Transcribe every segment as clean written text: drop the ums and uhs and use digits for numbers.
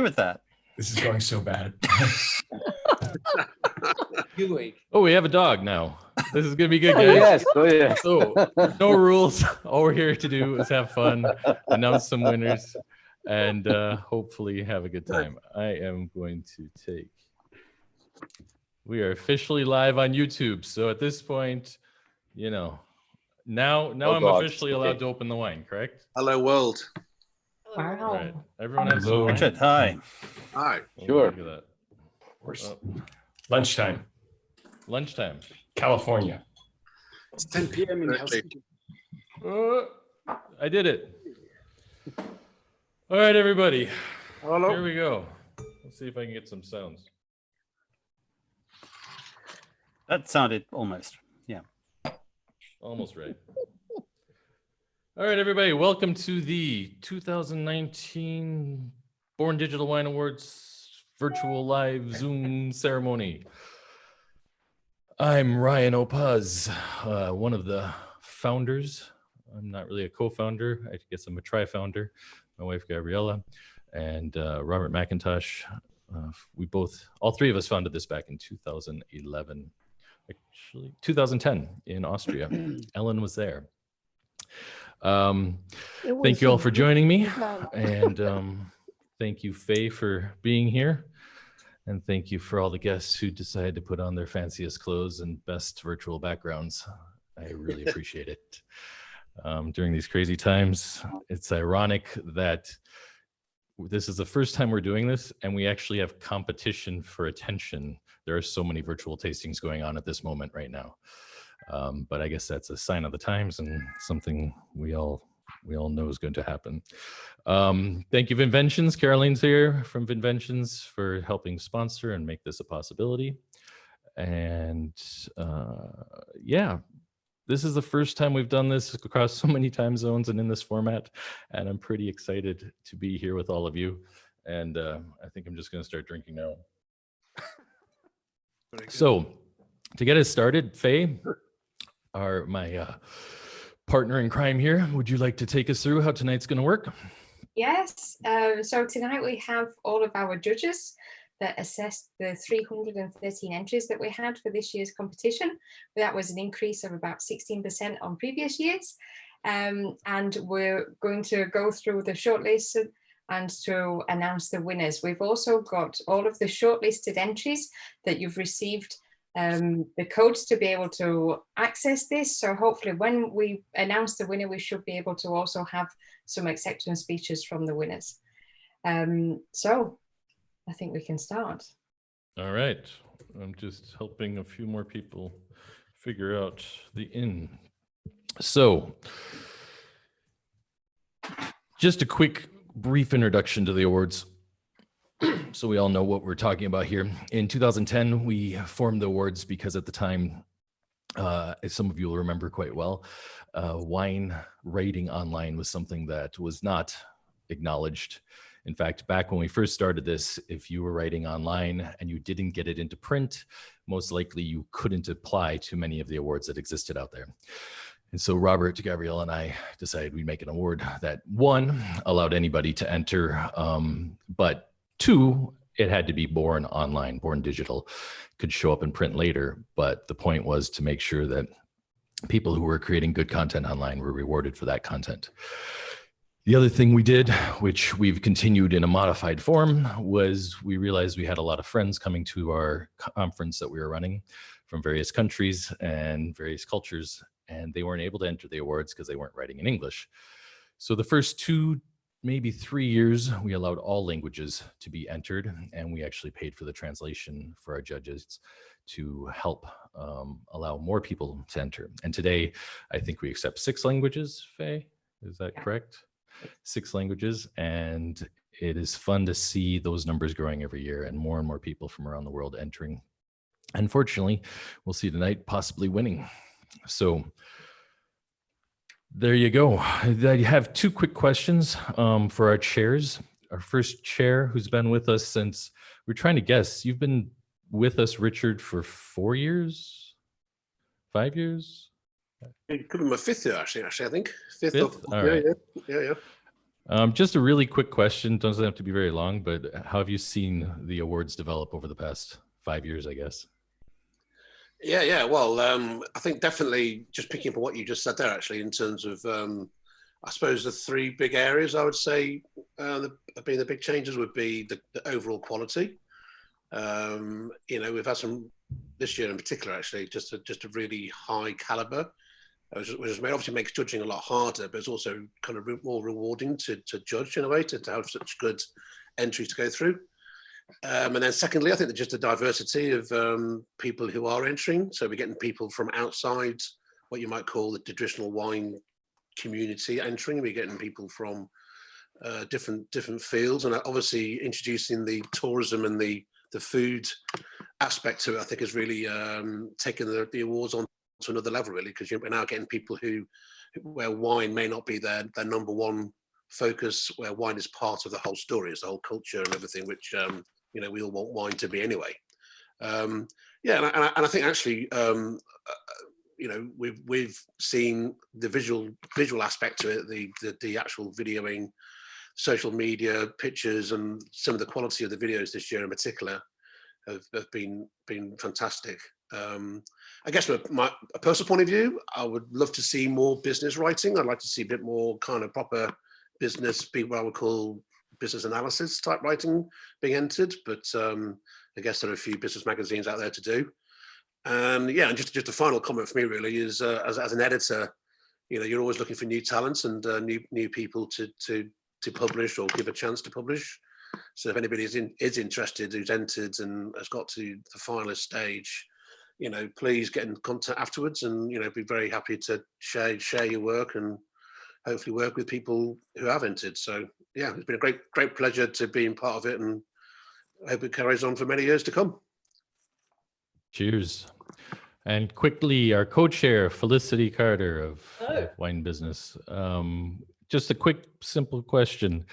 with that. This is going so bad. Oh, we have a dog now. This is gonna be good, Oh, guys. yes. Oh, yes. So, no rules. All we're here to do is have fun, announce some winners, and hopefully have a good time. I am going to take. We are officially live on YouTube. So at this point, you know, now Oh, I'm God. officially allowed to open the wine, correct? Hello, world. Wow. Right. Everyone has some Hello. wine? Richard, hi. Hi. Oh, Sure. Look at that. Oh, Lunchtime, lunchtime. California. It's 10 p.m. in Exactly. Helsinki. I did it. All right, everybody. Hello. Here we go. Let's see if I can get some sounds. That sounded almost. Almost right. All right, everybody. Welcome to the 2019 Born Digital Wine Awards virtual live Zoom ceremony. I'm Ryan Opaz, one of the founders. I'm not really a co-founder. I guess I'm a tri-founder. My wife, Gabriella, and Robert McIntosh. All three of us founded this back in 2011. Actually, 2010 in Austria. Ellen was there. Thank you all for joining me. And thank you, Faye, for being here. And thank you for all the guests who decided to put on their fanciest clothes and best virtual backgrounds. I really appreciate it. During these crazy times, it's ironic that this is the first time we're doing this and we actually have competition for attention. There are so many virtual tastings going on at this moment right now. But I guess that's a sign of the times and something we all know is going to happen. Thank you, Vinventions. Caroline's here from Vinventions for helping sponsor and make this a possibility. And yeah, this is the first time we've done this across so many time zones and in this format. And I'm pretty excited to be here with all of you. And I think I'm just going to start drinking now. So to get us started, Faye, my partner in crime here, would you like to take us through how tonight's going to work? Yes, so tonight we have all of our judges that assessed the 313 entries that we had for this year's competition. That was an increase of about 16% on previous years. And we're going to go through the shortlist and to announce the winners. We've also got all of the shortlisted entries that you've received the codes to be able to access this. So hopefully when we announce the winner, we should be able to also have some acceptance speeches from the winners. So I think we can start. All right. I'm just helping a few more people figure out the in. So just a quick brief introduction to the awards, so we all know what we're talking about here. In 2010, we formed the awards because at the time, as some of you will remember quite well, wine rating online was something that was not acknowledged. In fact, back when we first started this, if you were writing online and you didn't get it into print, most likely you couldn't apply to many of the awards that existed out there. And so Robert, Gabrielle, and I decided we'd make an award that, one, allowed anybody to enter, but two, it had to be born online, born digital, could show up in print later. But the point was to make sure that people who were creating good content online were rewarded for that content. The other thing we did, which we've continued in a modified form, was we realized we had a lot of friends coming to our conference that we were running from various countries and various cultures, and they weren't able to enter the awards because they weren't writing in English. So the first 2, maybe 3 years, we allowed all languages to be entered, and we actually paid for the translation for our judges to help allow more people to enter. And today, I think we accept 6 languages, Faye, is that correct? 6 languages, and it is fun to see those numbers growing every year and more people from around the world entering. Unfortunately, we'll see tonight possibly winning. So there you go. I have 2 quick questions for our chairs. Our first chair, who's been with us since, we're trying to guess, you've been with us, Richard, for 4 years? 5 years? It could be my 5th year, actually, I think. Fifth? All right. Yeah. Just a really quick question. Doesn't have to be very long, but how have you seen the awards develop over the past 5 years, I guess? Yeah. Well, I think definitely just picking up on what you just said there, actually, in terms of, I suppose the three big areas I would say being the big changes would be the overall quality. We've had some this year in particular, actually, just a really high caliber, which obviously makes judging a lot harder, but it's also kind of more rewarding to judge in a way, to have such good entries to go through. And then secondly, I think that just the diversity of people who are entering. So we're getting people from outside what you might call the traditional wine community entering. We're getting people from different fields, and obviously introducing the tourism and the food aspect to it, I think has really taken the awards on to another level, really, because we're now getting people where wine may not be their number one focus, where wine is part of the whole story, it's the whole culture and everything, which we all want wine to be anyway. And I think actually we've seen the visual aspect to it, the actual videoing, social media pictures, and some of the quality of the videos this year in particular have been fantastic. I guess from a personal point of view, I would love to see more business writing. I'd like to see a bit more kind of proper business, what I would call business analysis type writing being entered. But I guess there are a few business magazines out there to do. And just a final comment for me really is as an editor, you're always looking for new talents and new people to publish or give a chance to publish. So if anybody is interested, who's entered and has got to the finalist stage, please get in contact afterwards, and be very happy to share your work and hopefully work with people who have entered. So yeah, it's been a great pleasure to be part of it, and I hope it carries on for many years to come. Cheers. And quickly, our co-chair, Felicity Carter of Wine Business. Just a quick, simple question.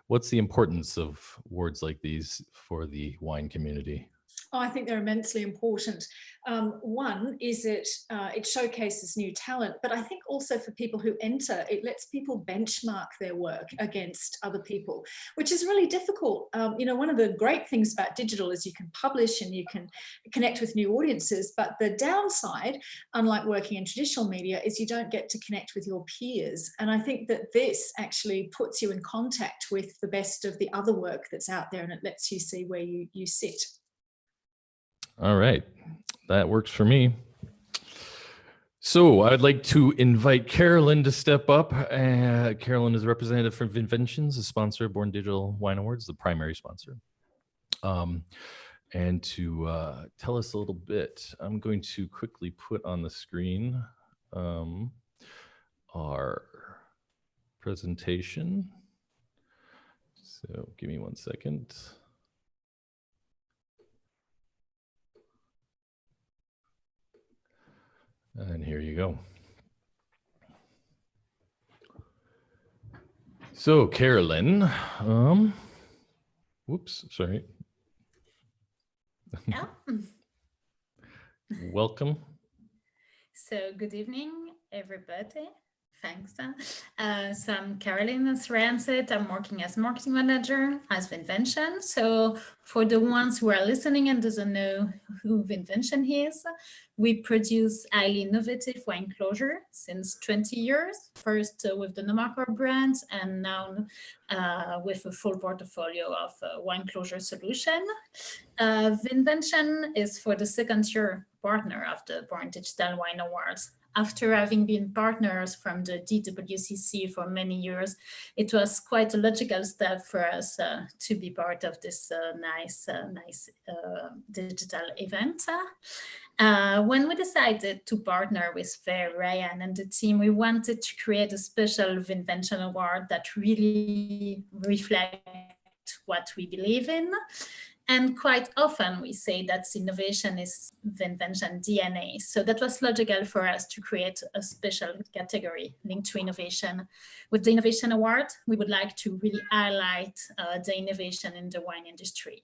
What's the importance of awards like these for the wine community? Oh, I think they're immensely important. One is that it showcases new talent, but I think also for people who enter, it lets people benchmark their work against other people, which is really difficult. One of the great things about digital is you can publish and you can connect with new audiences, but the downside, unlike working in traditional media, is you don't get to connect with your peers. And I think that this actually puts you in contact with the best of the other work that's out there, and it lets you see where you sit. All right, that works for me. So I'd like to invite Carolyn to step up. Carolyn is a representative from Vinventions, a sponsor of Born Digital Wine Awards, the primary sponsor. And to tell us a little bit, I'm going to quickly put on the screen our presentation. So give me 1 second. And here you go. So Carolyn, whoops, sorry. Yeah. Welcome. So good evening, everybody. Thanks. So I'm Carolyn Rancid. I'm working as marketing manager as Vinvention. So for the ones who are listening and doesn't know who Vinvention is, we produce highly innovative wine closure since 20 years, first with the Nomarkor brand, and now with a full portfolio of wine closure solution. Vinvention is for the second year partner of the Born Digital Wine Awards. After having been partners from the DWCC for many years, it was quite a logical step for us to be part of this nice digital event. When we decided to partner with Ryan and the team, we wanted to create a special Vinvention award that really reflects what we believe in. And quite often we say that innovation is the invention DNA. So that was logical for us to create a special category linked to innovation. With the Innovation Award, we would like to really highlight the innovation in the wine industry.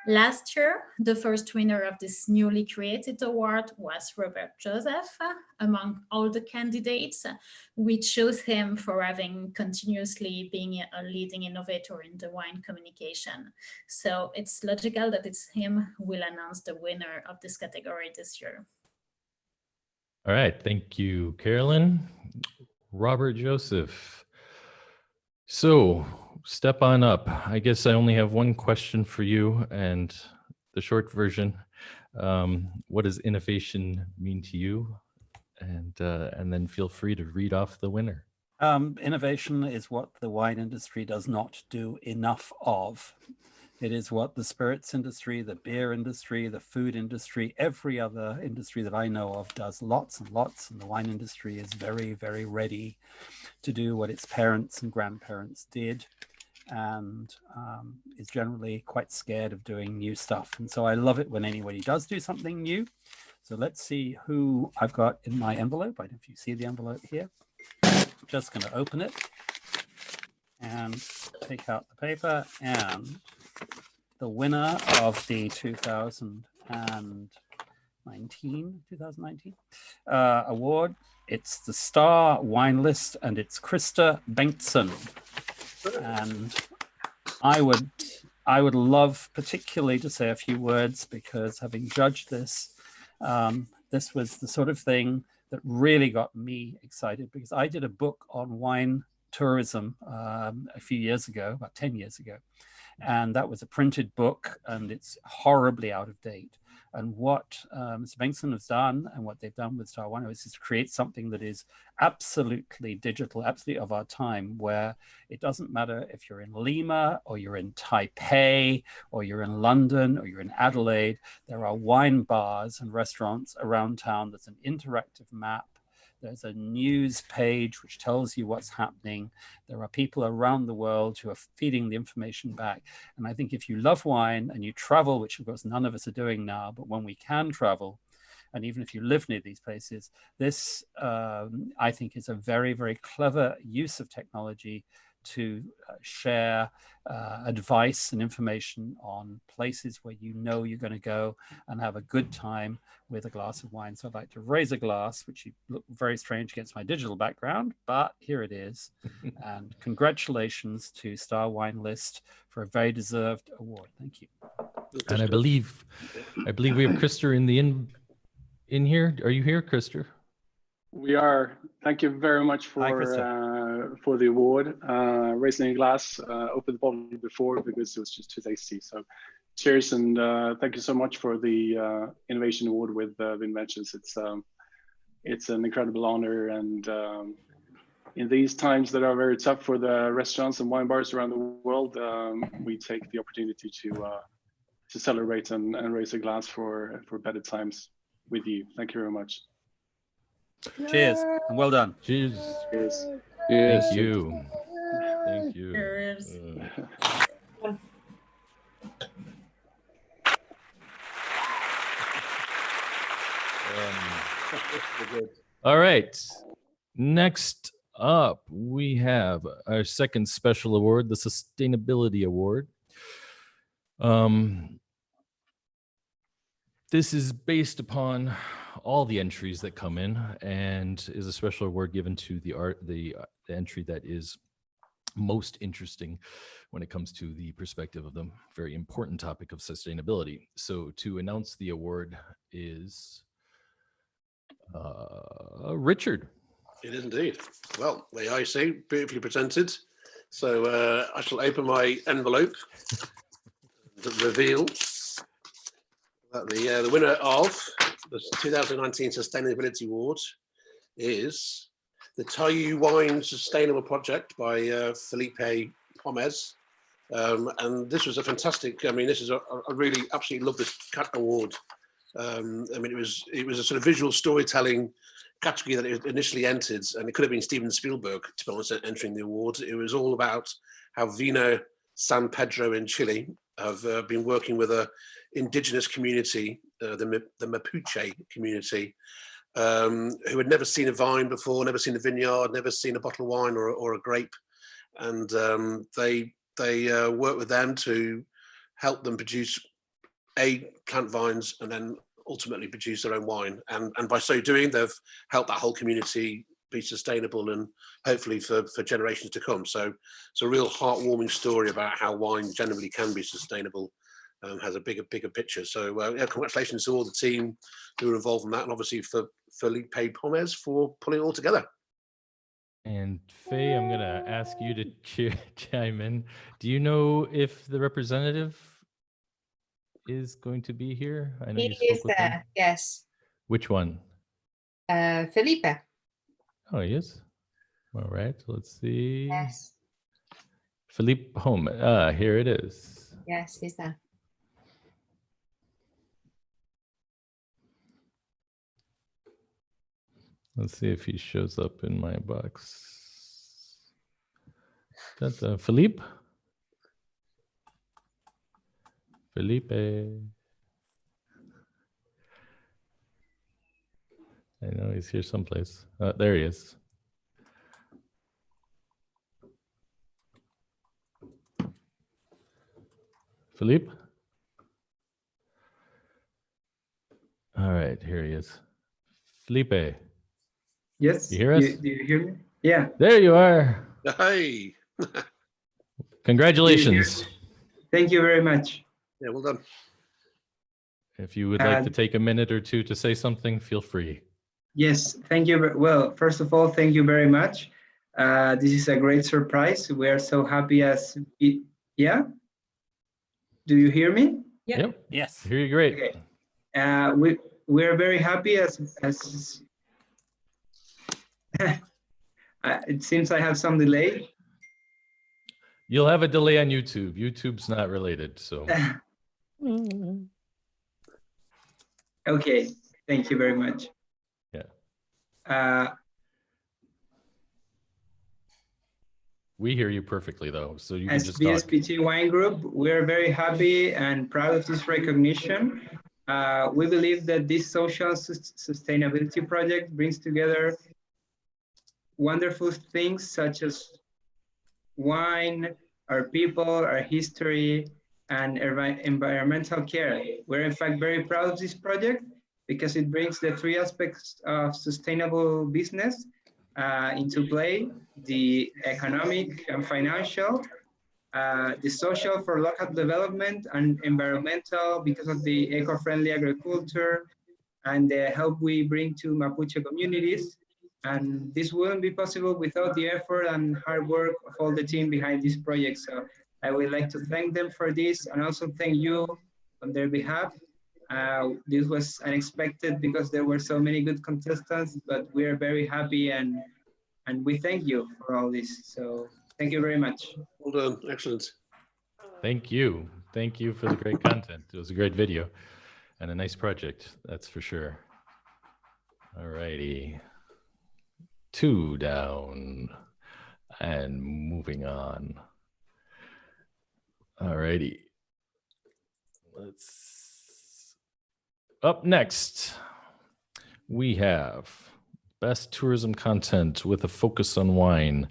Last year, the first winner of this newly created award was Robert Joseph. Among all the candidates, we chose him for having continuously been a leading innovator in the wine communication. So it's logical that it's him who will announce the winner of this category this year. All right, thank you, Carolyn. Robert Joseph. So step on up. I guess I only have one question for you, and the short version. What does innovation mean to you? And then feel free to read off the winner. Innovation is what the wine industry does not do enough of. It is what the spirits industry, the beer industry, the food industry, every other industry that I know of does lots and lots. And the wine industry is very, very ready to do what its parents and grandparents did, and is generally quite scared of doing new stuff. And so I love it when anybody does do something new. So let's see who I've got in my envelope. I don't know if you see the envelope here. I'm just going to open it and take out the paper, and the winner of the 2019 award, it's the Star Wine List, and it's Krista Bengtsson. And I would love particularly to say a few words, because having judged this, this was the sort of thing that really got me excited, because I did a book on wine tourism a few years ago, about 10 years ago. And that was a printed book, and it's horribly out of date. And what Mr. Bengtsson has done, and what they've done with Star Wine is to create something that is absolutely digital, absolutely of our time, where it doesn't matter if you're in Lima, or you're in Taipei, or you're in London, or you're in Adelaide. There are wine bars and restaurants around town. There's an interactive map. There's a news page which tells you what's happening. There are people around the world who are feeding the information back. And I think if you love wine and you travel, which of course none of us are doing now, but when we can travel, and even if you live near these places, this I think is a very, very clever use of technology to share advice and information on places where you know you're going to go and have a good time with a glass of wine. So I'd like to raise a glass, which look very strange against my digital background, but here it is. And congratulations to Star Wine List for a very deserved award. Thank you. And I believe we have Krister in here. Are you here, Krister? We are. Thank you very much for the award. Raising a glass, opened the bottle before because it was just too tasty. So cheers, and thank you so much for the Innovation Award with Vinventions. It's an incredible honor, and in these times that are very tough for the restaurants and wine bars around the world, we take the opportunity to celebrate and raise a glass for better times with you. Thank you very much. Cheers, and well done. Cheers. Cheers. Thank you. Thank you. Cheers. All right. Next up, we have our second special award, the Sustainability Award. This is based upon all the entries that come in, and is a special award given to the entry that is most interesting when it comes to the perspective of the very important topic of sustainability. So to announce the award is Richard. It is indeed. Well, there I see, beautifully presented. So I shall open my envelope and reveal that the winner of the 2019 Sustainability Award is the Tayu Wine Sustainable Project by Felipe Pomez. And this was a fantastic, I mean, this is I really absolutely love this award. I mean, it was a sort of visual storytelling category that it initially entered, and it could have been Steven Spielberg, to be honest, entering the award. It was all about how Vino San Pedro in Chile have been working with a indigenous community, the Mapuche community, who had never seen a vine before, never seen a vineyard, never seen a bottle of wine or a grape, and they worked with them to help them produce plant vines and then ultimately produce their own wine. And by so doing, they've helped that whole community be sustainable and hopefully for generations to come. So it's a real heartwarming story about how wine generally can be sustainable, has a bigger picture. So yeah, congratulations to all the team who were involved in that, and obviously for Felipe Pomez for pulling it all together. And Faye, I'm going to ask you to chime in. Do you know if the representative is going to be here? I know He you spoke is with there, him. yes. Which one? Felipe. Oh, he is. All right, let's see. Yes. Felipe Home. Here it is. Yes, he's there. Let's see if he shows up in my box. Felipe? Felipe. I know he's here someplace. There he is. Felipe? All right, here he is. Felipe. Yes. You hear us? Do you hear me? Yeah. There you are. Hey. Congratulations. Thank you very much. Yeah, well done. If you would like to take a minute or two to say something, feel free. Yes, thank you. Well, first of all, thank you very much. This is a great surprise. We are so happy yeah? Do you hear me? Yep. Yes. Hear you great. Okay. We're very happy as it seems I have some delay. You'll have a delay on YouTube. YouTube's not related, so. Okay, thank you very much. Yeah. We hear you perfectly, though, so you can just talk. As BSPT Wine Group, we're very happy and proud of this recognition. We believe that this social sustainability project brings together wonderful things such as wine, our people, our history, and environmental care. We're in fact very proud of this project because it brings the three aspects of sustainable business into play: the economic and financial, the social for local development, and environmental because of the eco-friendly agriculture and the help we bring to Mapuche communities. And this wouldn't be possible without the effort and hard work of all the team behind this project. So I would like to thank them for this and also thank you on their behalf. This was unexpected because there were so many good contestants, but we are very happy and we thank you for all this. So thank you very much. Well done, excellent. Thank you. Thank you for the great content. It was a great video and a nice project, that's for sure. All righty. 2 down and moving on. All righty. Up next, we have best tourism content with a focus on wine.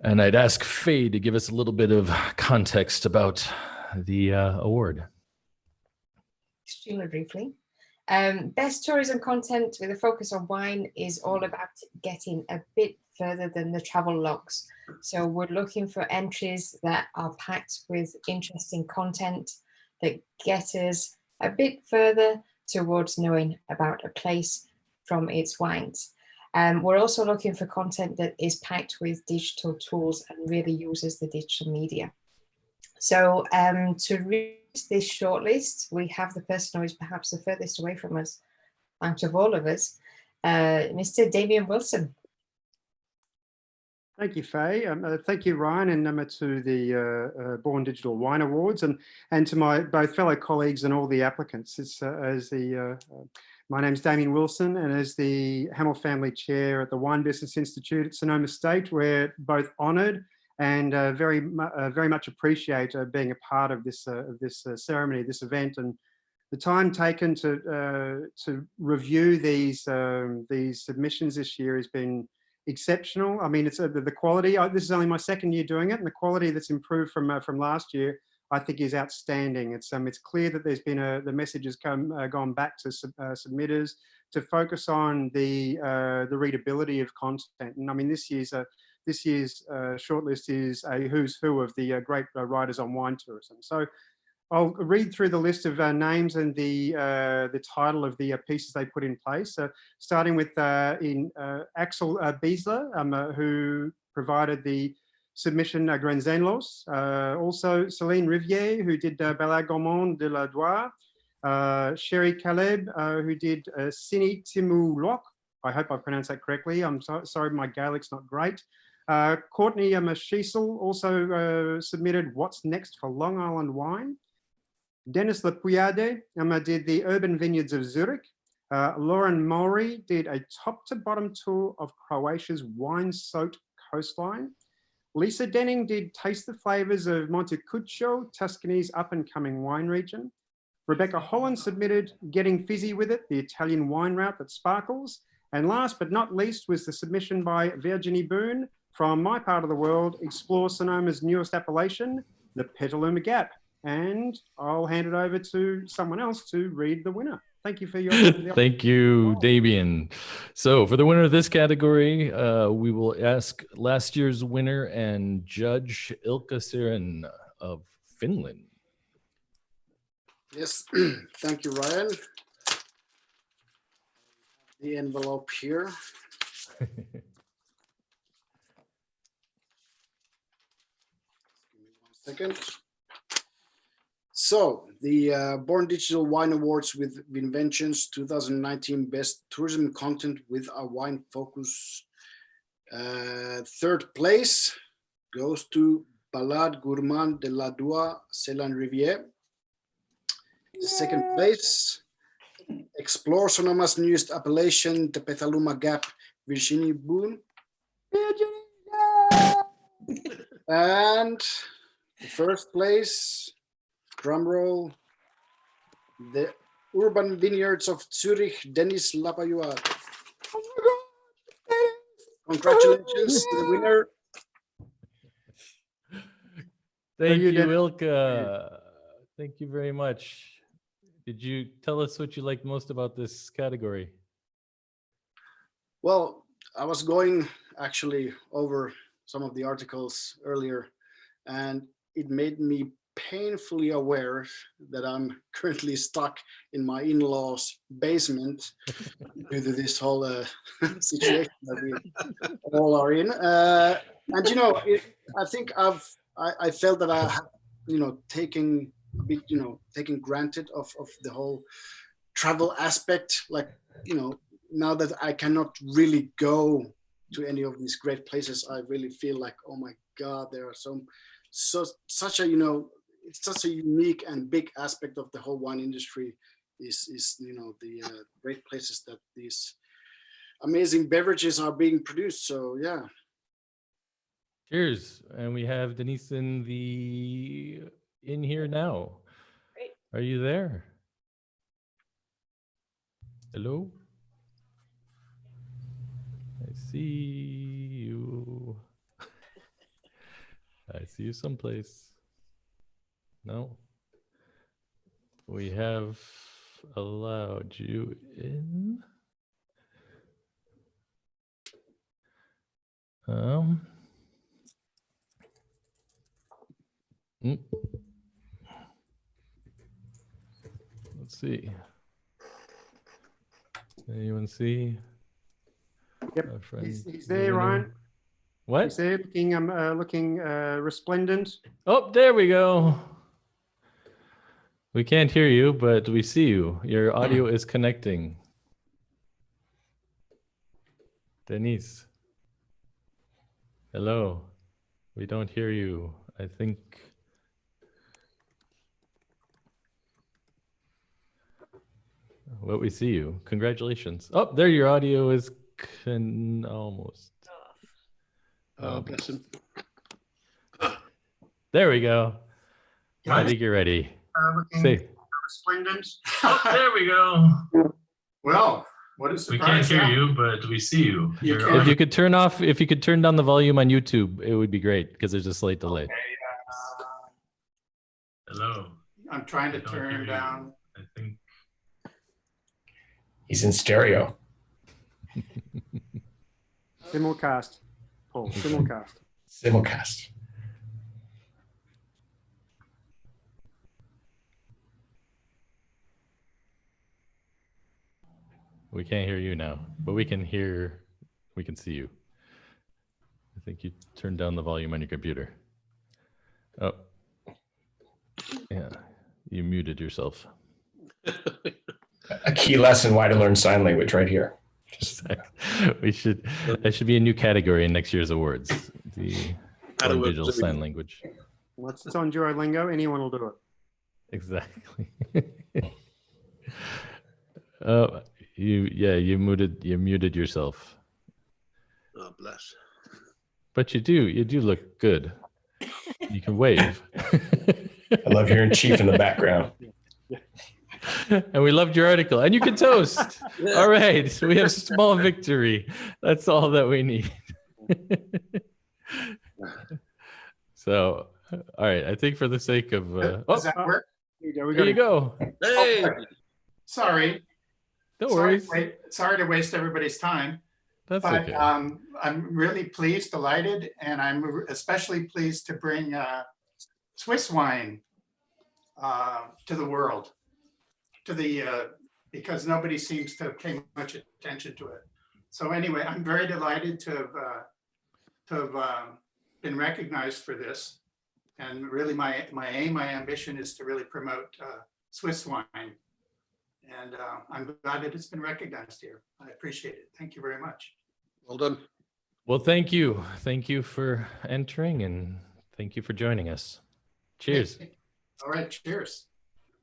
And I'd ask Faye to give us a little bit of context about the award. Extremely briefly. Best tourism content with a focus on wine is all about getting a bit further than the travel logs. So we're looking for entries that are packed with interesting content that get us a bit further towards knowing about a place from its wines. We're also looking for content that is packed with digital tools and really uses the digital media. So to reach this shortlist, we have the person who is perhaps the furthest away from us out of all of us, Mr. Damien Wilson. Thank you, Faye. Thank you, Ryan, and to the Born Digital Wine Awards, and to my both fellow colleagues and all the applicants. My name's Damien Wilson, and as the Hamill Family Chair at the Wine Business Institute at Sonoma State, we're both honoured and very much appreciate being a part of this ceremony, this event, and the time taken to review these submissions this year has been exceptional. I mean, it's the quality. This is only my second year doing it, and the quality that's improved from last year, I think, is outstanding. It's clear that there's been the message has gone back to submitters to focus on the readability of content. And I mean, this year's shortlist is a who's who of the great writers on wine tourism. So I'll read through the list of names and the title of the pieces they put in place. Starting with Axel Biesler, who provided the submission Grenzenlos. Also Céline Rivière, who did Ballade Gourmande de la Doire. Sherry Caleb, who did Sini Timu Lok. I hope I pronounced that correctly. I'm sorry, my Gaelic's not great. Courtney Schiessel also submitted What's Next for Long Island Wine. Dennis Lapuyade did the Urban Vineyards of Zurich. Lauren Maury did a top-to-bottom tour of Croatia's wine-soaked coastline. Lisa Denning did Taste the Flavors of Montecuccio, Tuscany's up-and-coming wine region. Rebecca Holland submitted Getting Fizzy With It, the Italian wine route that sparkles. And last but not least was the submission by Virginie Boone from my part of the world, Explore Sonoma's newest appellation, the Petaluma Gap. And I'll hand it over to someone else to read the winner. Thank you for your Thank you, Damien. So for the winner of this category, we will ask last year's winner and judge Ilkka Siren of Finland. Yes, thank you, Ryan. The envelope here. Give me 1 second. So the Born Digital Wine Awards with Vinventions 2019 Best Tourism Content with a Wine Focus. Third place goes to Ballade Gourmande de la Doire, Céline Rivière. Second place, Explore Sonoma's newest appellation, the Petaluma Gap, Virginie Boone. And the first place, drum roll, the Urban Vineyards of Zurich, Dennis Lapuyade. Congratulations to the winner. Thank you, Ilkka. Thank you very much. Did you tell us what you liked most about this category? Well, I was going actually over some of the articles earlier, and it made me painfully aware that I'm currently stuck in my in-laws' basement due to this whole situation that we all are in. And you know, I think I felt that I have, you know, taking a bit, you know, taking granted of the whole travel aspect. Like, you know, now that I cannot really go to any of these great places, I really feel like, oh my God, there are such a, you know, it's such a unique and big aspect of the whole wine industry is you know, the great places that these amazing beverages are being produced. So yeah. Cheers. And we have Denise in here now. Great. Are you there? Hello? I see you. I see you someplace. No. We have allowed you in. Let's see. Anyone see? Yep, he's there, Ryan. What? He's there, looking resplendent. Oh, there we go. We can't hear you, but we see you. Your audio is connecting. Denise. Hello. We don't hear you. I think. Well, we see you. Congratulations. Oh, there your audio is almost. Oh, bless him. There we go. I Guys, think you're ready. looking Say, resplendent. There we go. Well, what a We can't surprise. hear huh? you, but we see you. You You're can. if you could turn down the volume on YouTube, it would be great because there's a slight delay. Okay, Hello. I'm trying to I don't hear turn you. down. I think He's in stereo. Simulcast, Paul, simulcast. Simulcast. We can't hear you now, but we can see you. I think you turned down the volume on your computer. Oh, yeah, you muted yourself. A key lesson: why to learn sign language right here. That should be a new category in next year's awards. The How to work digital with sign language. Once it's on Duolingo, anyone will do it. Exactly. Oh, you muted yourself. Oh, bless. But you do look good. You can wave. I love hearing Chief in the background. And we loved your article. And you can toast. All right. So we have small victory. That's all that we need. So, all right. I think for the sake of Does that work? there you go. Hey, Sorry. No worries. Sorry to waste everybody's time. That's But okay. I'm really pleased, delighted, and I'm especially pleased to bring Swiss wine to the world, because nobody seems to pay much attention to it. So anyway, I'm very delighted to have been recognized for this. And really my aim, my ambition is to really promote Swiss wine. And I'm glad that it's been recognized here. I appreciate it. Thank you very much. well done. Well, thank you. Thank you for entering and thank you for joining us. Cheers. All right, cheers.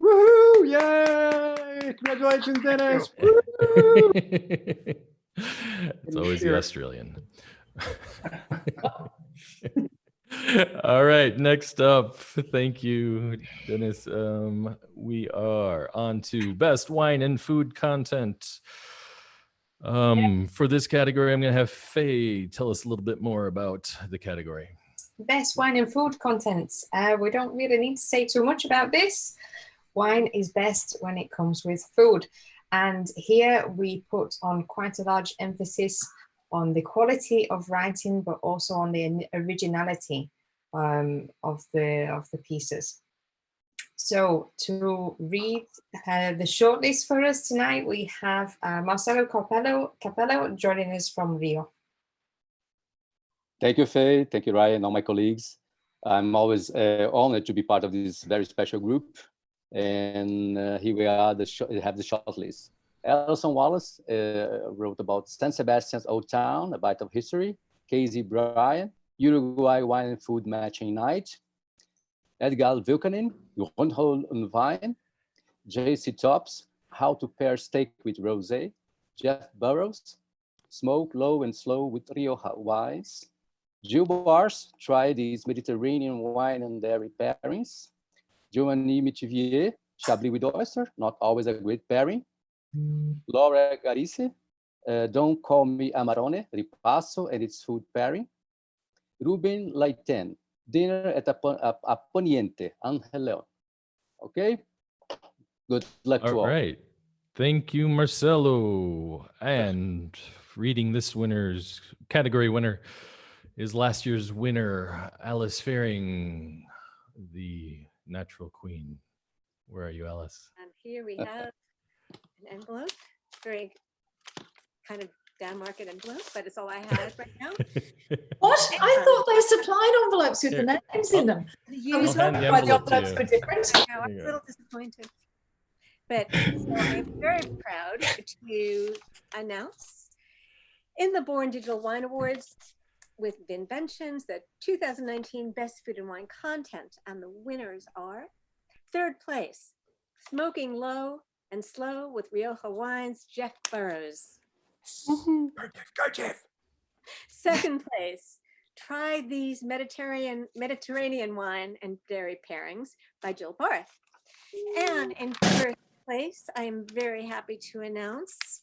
Woohoo! Yay! Congratulations, Dennis. It's always the Australian. All right, next up, thank you, Dennis. We are on to best wine and food content. For this category, I'm going to have Faye tell us a little bit more about the category. Best wine and food contents. We don't really need to say too much about this. Wine is best when it comes with food. And here we put on quite a large emphasis on the quality of writing, but also on the originality of the pieces. So to read the shortlist for us tonight, we have Marcelo Capello joining us from Rio. Thank you, Faye. Thank you, Ryan, and all my colleagues. I'm always honored to be part of this very special group. And here we are, have the shortlist. Alison Wallace wrote about San Sebastian's Old Town, A Bite of History. Casey Bryan, Uruguay Wine and Food Matching Night. Edgar Vilkanen, Rundhole und Wein. J.C. Tops, How to Pair Steak with Rosé. Jeff Burrows, Smoke Low and Slow with Rioja Wines. Jill Bars, Try These Mediterranean Wine and Dairy Pairings. Giovanni Metivier, Chablis with Oyster, Not Always a Great Pairing. Laura Garice, Don't Call Me Amarone, Ripasso and its Food Pairing. Ruben Laiten, Dinner at a Poniente, Angel. Okay? Good luck to all. All right. Thank you, Marcelo. And reading this winner's category winner is last year's winner, Alice Faring, the natural queen. Where are you, Alice? And here we have an envelope, very kind of down market envelope, but it's all I have right now. What? I thought they supplied envelopes with the names in them. I was wondering why the envelopes were different. I know, I'm a little disappointed. But so I'm very proud to announce in the Born Digital Wine Awards with Vinventions, the 2019 Best Food and Wine Content, and the winners are: third place, Smoking Low and Slow with Rioja Wines, Jeff Burrows. Go, Jeff. Second place, Try These Mediterranean Wine and Dairy Pairings by Jill Barth. And in first place, I am very happy to announce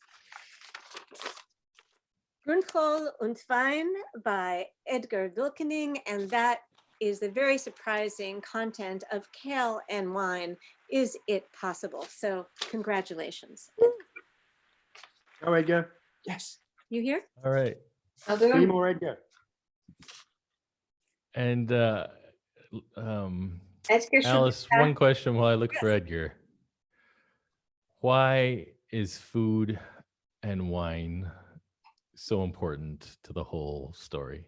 Grünkohl und Wein by Edgar Wilkening, and that is the very surprising content of Kale and Wine. Is it possible? So congratulations. Go, Edgar. Yes. You here? All right. Three more, Edgar. And Edgar should Alice, be back. one question while I look for Edgar. Why is food and wine so important to the whole story?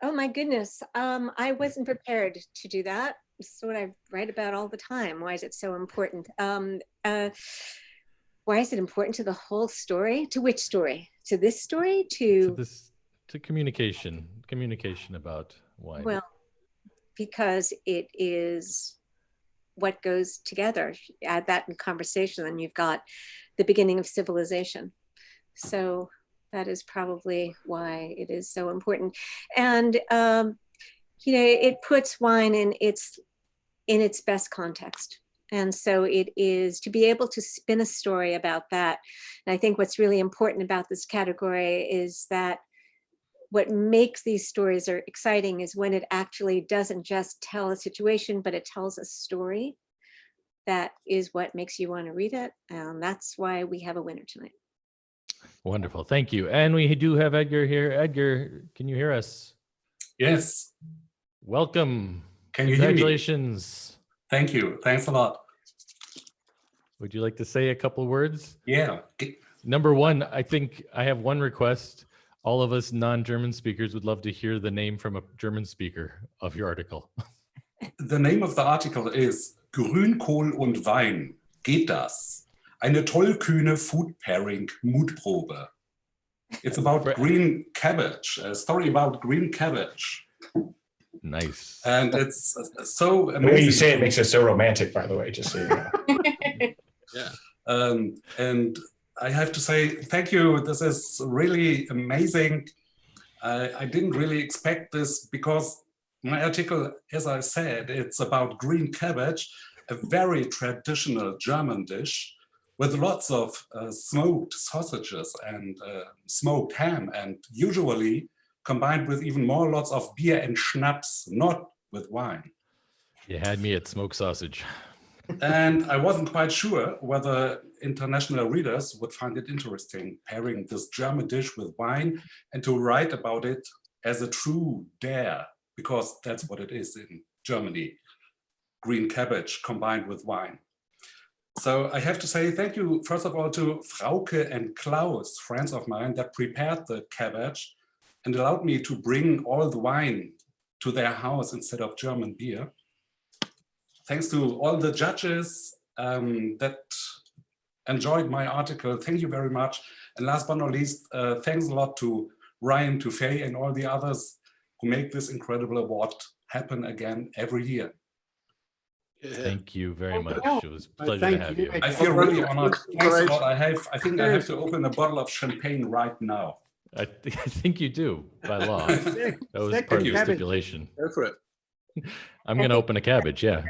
Oh my goodness. I wasn't prepared to do that. This is what I write about all the time. Why is it so important? Why is it important to the whole story? To which story? To this story? To communication about wine. Well, because it is what goes together. Add that in conversation, and you've got the beginning of civilization. So that is probably why it is so important. And you know, it puts wine in its best context. And so it is to be able to spin a story about that. And I think what's really important about this category is that what makes these stories are exciting is when it actually doesn't just tell a situation, but it tells a story. That is what makes you want to read it. And that's why we have a winner tonight. Wonderful. Thank you. And we do have Edgar here. Edgar, can you hear us? Yes. Welcome. Can you hear me? Congratulations. Thank you. Thanks a lot. Would you like to say a couple words? Yeah. Number one, I think I have one request. All of us non-German speakers would love to hear the name from a German speaker of your article. The name of the article is Grünkohl und Wein. Geht das? Eine tollkühne food pairing Mutprobe. It's about green cabbage, a story about green cabbage. Nice. And it's so amazing. The way you say it makes it so romantic, by the way, just so you know. Yeah. And I have to say, thank you. This is really amazing. I didn't really expect this because my article, as I said, it's about green cabbage, a very traditional German dish with lots of smoked sausages and smoked ham, and usually combined with even more lots of beer and schnapps, not with wine. You had me at smoked sausage. And I wasn't quite sure whether international readers would find it interesting pairing this German dish with wine and to write about it as a true dare, because that's what it is in Germany, green cabbage combined with wine. So I have to say thank you, first of all, to Frauke and Klaus, friends of mine that prepared the cabbage and allowed me to bring all the wine to their house instead of German beer. Thanks to all the judges that enjoyed my article. Thank you very much. And last but not least, thanks a lot to Ryan, to Faye, and all the others who make this incredible award happen again every year. Thank you very much. It was a pleasure to have you. I feel really honored. Thanks a lot. I think I have to open a bottle of champagne right now. I think you do by law. That was part of the stipulation. Go for it. I'm going to open a cabbage. Yeah.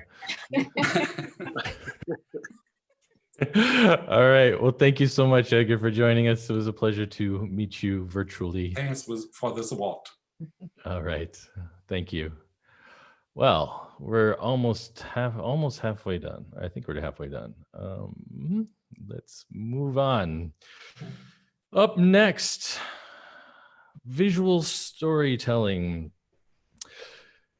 All right. Well, thank you so much, Edgar, for joining us. It was a pleasure to meet you virtually. Thanks for this award. All right. Thank you. Well, we're almost halfway done. I think we're halfway done. Let's move on. Up next, visual storytelling.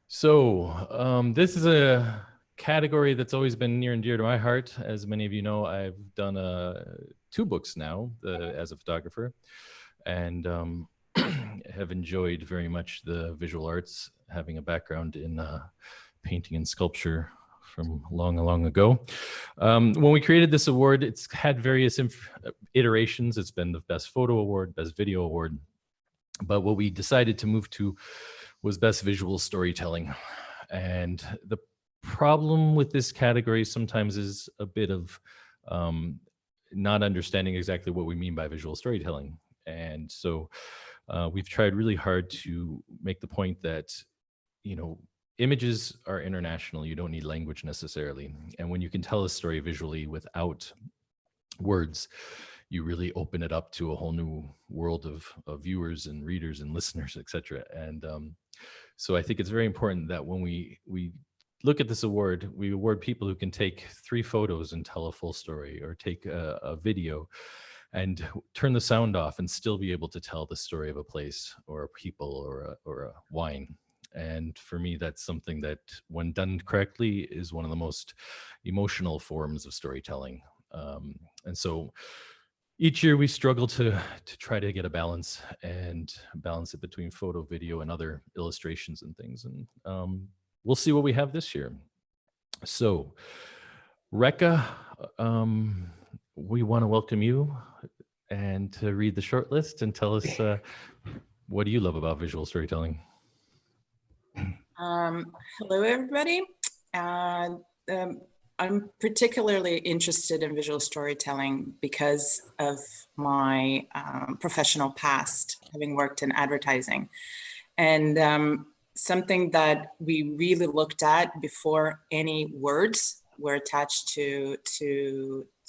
So this is a category that's always been near and dear to my heart. As many of you know, I've done 2 books now as a photographer, and have enjoyed very much the visual arts, having a background in painting and sculpture from long ago. When we created this award, it's had various iterations. It's been the Best Photo Award, Best Video Award, but what we decided to move to was Best Visual Storytelling. And the problem with this category sometimes is a bit of not understanding exactly what we mean by visual storytelling. And so we've tried really hard to make the point that, you know, images are international. You don't need language necessarily. And when you can tell a story visually without words, you really open it up to a whole new world of viewers and readers and listeners, etc. And so I think it's very important that when we look at this award, we award people who can take 3 photos and tell a full story, or take a video and turn the sound off and still be able to tell the story of a place or a people or a wine. And for me, that's something that, when done correctly, is one of the most emotional forms of storytelling. And so each year we struggle to try to get a balance it between photo, video, and other illustrations and things. And we'll see what we have this year. So, Rekka, we want to welcome you and to read the short list and tell us what do you love about visual storytelling? Hello, everybody. I'm particularly interested in visual storytelling because of my professional past, having worked in advertising. And something that we really looked at before any words were attached to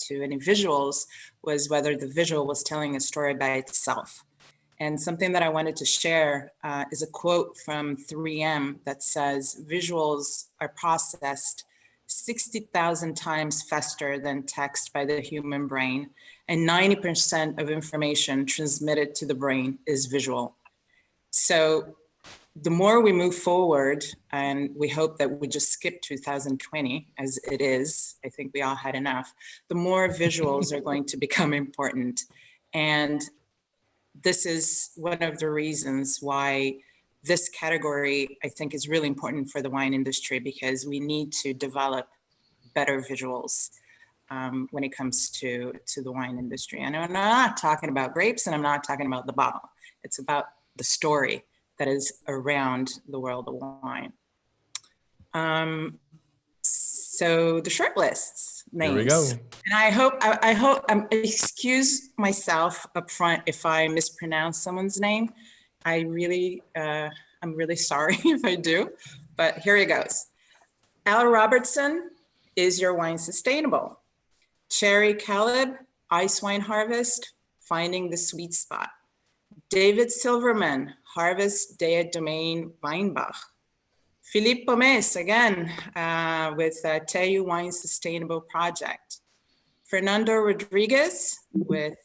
any visuals was whether the visual was telling a story by itself. And something that I wanted to share is a quote from 3M that says, "Visuals are processed 60,000 times faster than text by the human brain, and 90% of information transmitted to the brain is visual." So the more we move forward, and we hope that we just skip 2020 as it is, I think we all had enough, the more visuals are going to become important. And this is one of the reasons why this category, I think, is really important for the wine industry, because we need to develop better visuals when it comes to the wine industry. And I'm not talking about grapes, and I'm not talking about the bottle. It's about the story that is around the world of wine. So the short lists names. Here we go. And I hope, excuse myself up front if I mispronounce someone's name. I'm really sorry if I do, but here it goes. Al Robertson, Is Your Wine Sustainable? Cherry Caleb, Ice Wine Harvest, Finding the Sweet Spot. David Silverman, Harvest des Domaines Weinbach. Philippe Pommes, again, with Teju Wine Sustainable Project. Fernando Rodriguez with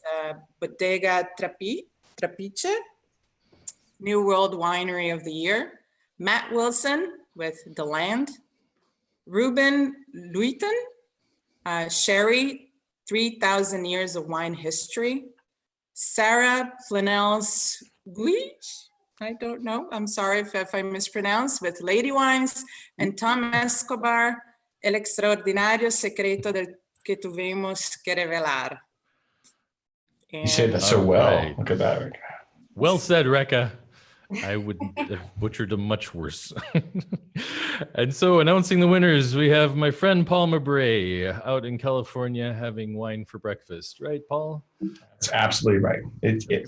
Bodega Trapiche, New World Winery of the Year. Matt Wilson with The Land. Ruben Luiten, Sherry, 3,000 Years of Wine History. Sarah Plenels-Guij, I don't know, I'm sorry if I mispronounced, with Lady Wines. And Tom Escobar, El Extraordinario Secreto que Tuvimos que Revelar. You said that so well. Right. Look at that, Rekka. Well said, Rekka. I would have butchered them much worse. And so, announcing the winners, we have my friend Paul Mabray out in California having wine for breakfast. Right, Paul? That's absolutely right.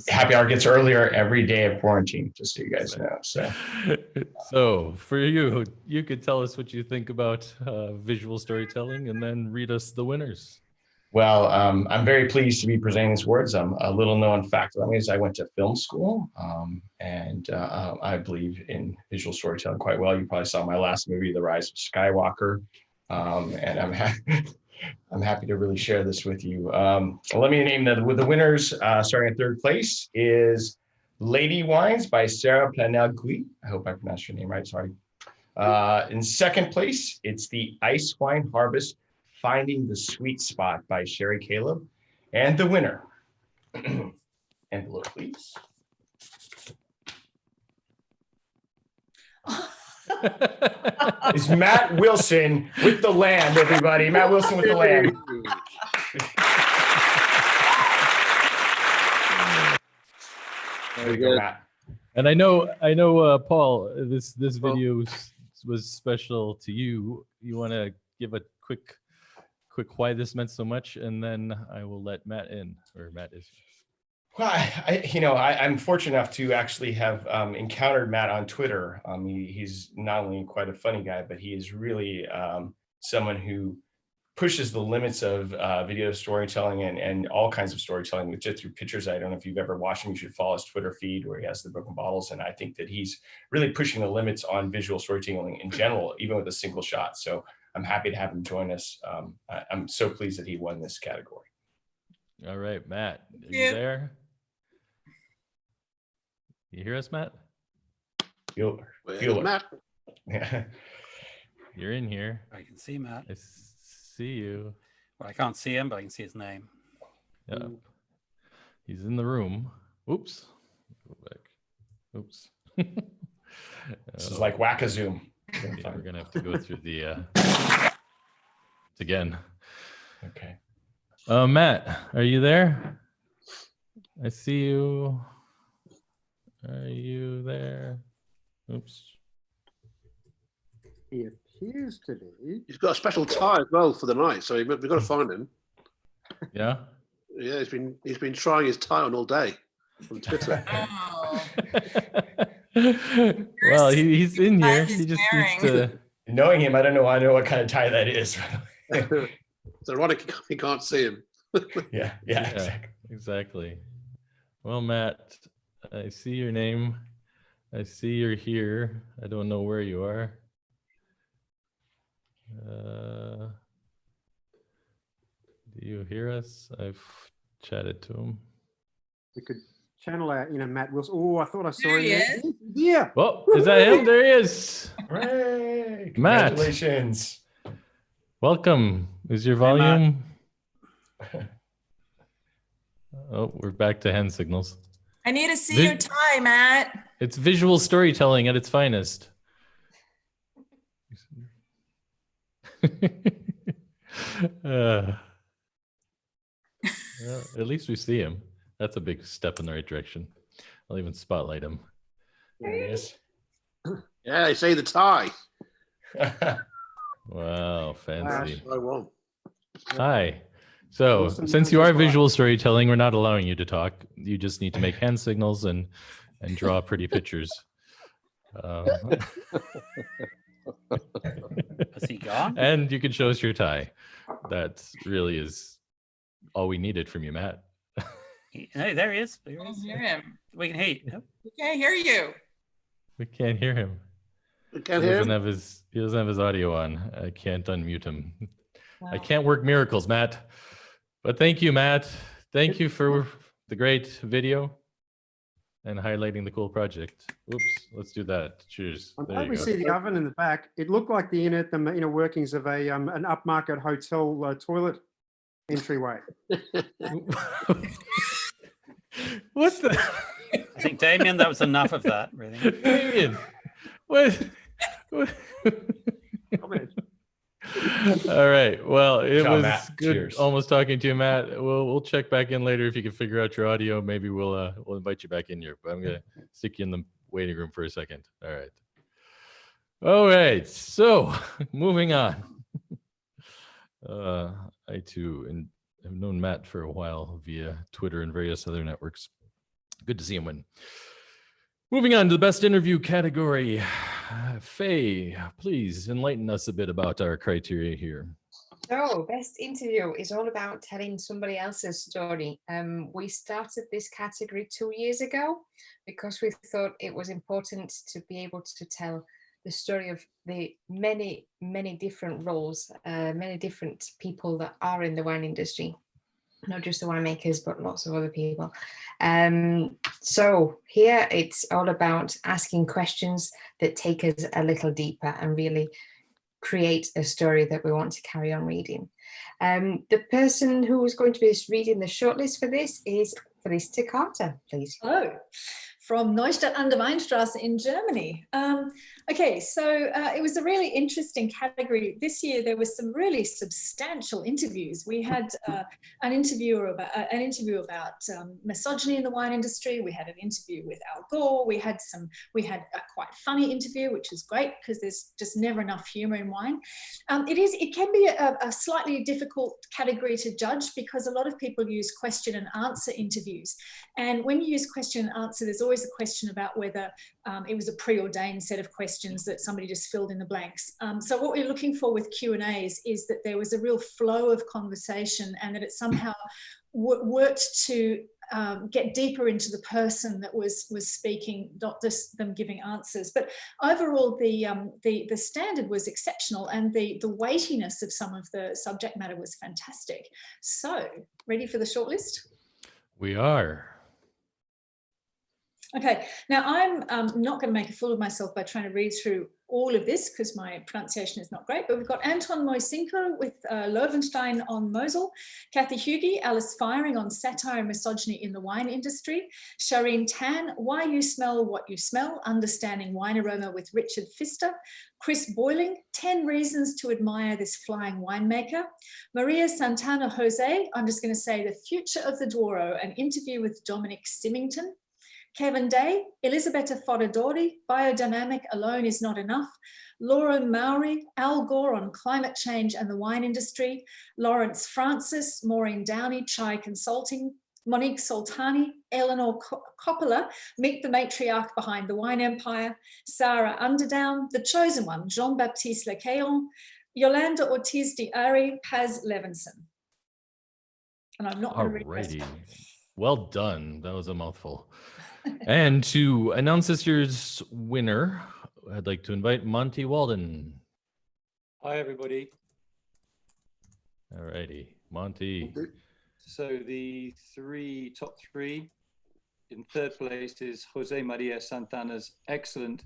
Happy hour gets earlier every day of quarantine, just so you guys know. So for you, you could tell us what you think about visual storytelling and then read us the winners. Well, I'm very pleased to be presenting these awards. A little known fact about me is I went to film school, and I believe in visual storytelling quite well. You probably saw my last movie, The Rise of Skywalker, and I'm happy to really share this with you. Let me name the winners. Starting in third place is Lady Wines by Sarah Plenel-Guij. I hope I pronounced your name right, sorry. In second place, it's the Ice Wine Harvest, Finding the Sweet Spot by Sherry Caleb. And the winner, envelope please. Is Matt Wilson with The Land, everybody. Matt Wilson with The Land. There you go, Matt. And I know, Paul, this video was special to you. You want to give a quick why this meant so much, and then I will let Matt in, or Matt is. Well, I'm fortunate enough to actually have encountered Matt on Twitter. He's not only quite a funny guy, but he is really someone who pushes the limits of video storytelling and all kinds of storytelling with just through pictures. I don't know if you've ever watched him. You should follow his Twitter feed where he has the broken bottles. And I think that he's really pushing the limits on visual storytelling in general, even with a single shot. So I'm happy to have him join us. I'm so pleased that he won this category. All right, Matt, are you there? You hear us, Matt? Matt. Yeah. You're in here. I can see Matt. I see you. Well, I can't see him, but I can see his name. Yeah. He's in the room. Oops. Go back. Oops. This is like Whack-A-Zoom. Yeah, we're gonna have to go through the again. Okay. Matt, are you there? I see you. Are you there? Oops. He appears to be. He's got a special tie as well for the night, so we've got to find him. Yeah. Yeah, he's been trying his tie on all day on Twitter. Well, he's in here. He just needs to. Knowing him, I don't know. I know what kind of tie that is. It's ironic he can't see him. Yeah, exactly. Well, Matt, I see your name. I see you're here. I don't know where you are. Do you hear us? I've chatted to him. We could channel our inner Matt Wilson. Oh, I thought I saw There him. he there. is. Yeah. Oh, is that him? There he is. Hooray! Matt. Congratulations. Welcome. Is your volume? Oh, we're back to hand signals. I need to see your tie, Matt. It's visual storytelling at its finest. Well, at least we see him. That's a big step in the right direction. I'll even spotlight him. There he is. Yeah, they say the tie. Wow, fancy. Wow. Hi. So, since you are visual storytelling, we're not allowing you to talk. You just need to make hand signals and draw pretty pictures. Has he gone? And you can show us your tie. That really is all we needed from you, Matt. Hey, there he is. There he I is. hear him. We can hear you. We can't hear you. We can't hear him. We can't He hear doesn't him. have his audio on. I can't unmute him. I Wow. can't work miracles, Matt. But thank you, Matt. Thank you for the great video and highlighting the cool project. Oops, let's do that. Cheers. I'm There glad you we go. see the oven in the back. It looked like the inner workings of a an upmarket hotel toilet entryway. What the? I think, Damien, that was enough of that, really. Damien, what? All right. Well, it Ciao, was Matt. good Cheers. almost talking to you, Matt. We'll check back in later if you can figure out your audio. Maybe we'll invite you back in here. But I'm gonna stick you in the waiting room for a second. All right. All right. So moving on. I too have known Matt for a while via Twitter and various other networks. Good to see him win. Moving on to the best interview category. Faye, please enlighten us a bit about our criteria here. So, best interview is all about telling somebody else's story. We started this category 2 years ago because we thought it was important to be able to tell the story of the many, many different roles, many different people that are in the wine industry. Not just the winemakers, but lots of other people. So here it's all about asking questions that take us a little deeper and really create a story that we want to carry on reading. The person who is going to be reading the shortlist for this is Felicity Carter, please. Hello. from Neustadt an der Weinstraße in Germany. Okay, so it was a really interesting category. This year there was some really substantial interviews. We had an interview about misogyny in the wine industry. We had an interview with Al Gore. We had a quite funny interview, which is great because there's just never enough humor in wine. It can be a slightly difficult category to judge because a lot of people use question and answer interviews. And when you use question and answer, there's always a question about whether it was a preordained set of questions that somebody just filled in the blanks. So what we're looking for with Q&As is that there was a real flow of conversation and that it somehow worked to get deeper into the person that was speaking, not just them giving answers. But overall, the standard was exceptional and the weightiness of some of the subject matter was fantastic. So, ready for the shortlist? We are. Okay, now I'm not going to make a fool of myself by trying to read through all of this because my pronunciation is not great, but we've got Anton Moisenko with Loewenstein on Mosel, Kathy Hughey, Alice Firing on satire and misogyny in the wine industry, Shireen Tan, Why You Smell What You Smell, Understanding Wine Aroma with Richard Pfister, Chris Boyling, 10 Reasons to Admire This Flying Winemaker, Maria Santana Jose, I'm just going to say The Future of the Douro, an interview with Dominic Symington, Kevin Day, Elisabetta Foradori, Biodynamic Alone Is Not Enough, Laura Mowry, Al Gore on Climate Change and the Wine Industry, Lawrence Francis, Maureen Downey, Chai Consulting, Monique Soltani, Eleanor Coppola, Meet the Matriarch Behind the Wine Empire, Sarah Underdown, The Chosen One, Jean-Baptiste Lecaillon, Yolanda Ortiz de Ari, Paz Levinson. And I'm not going to read this. Well done. That was a mouthful. And to announce this year's winner, I'd like to invite Monty Walden. Hi, everybody. All righty, Monty. So the top three, in third place is Jose Maria Santana's excellent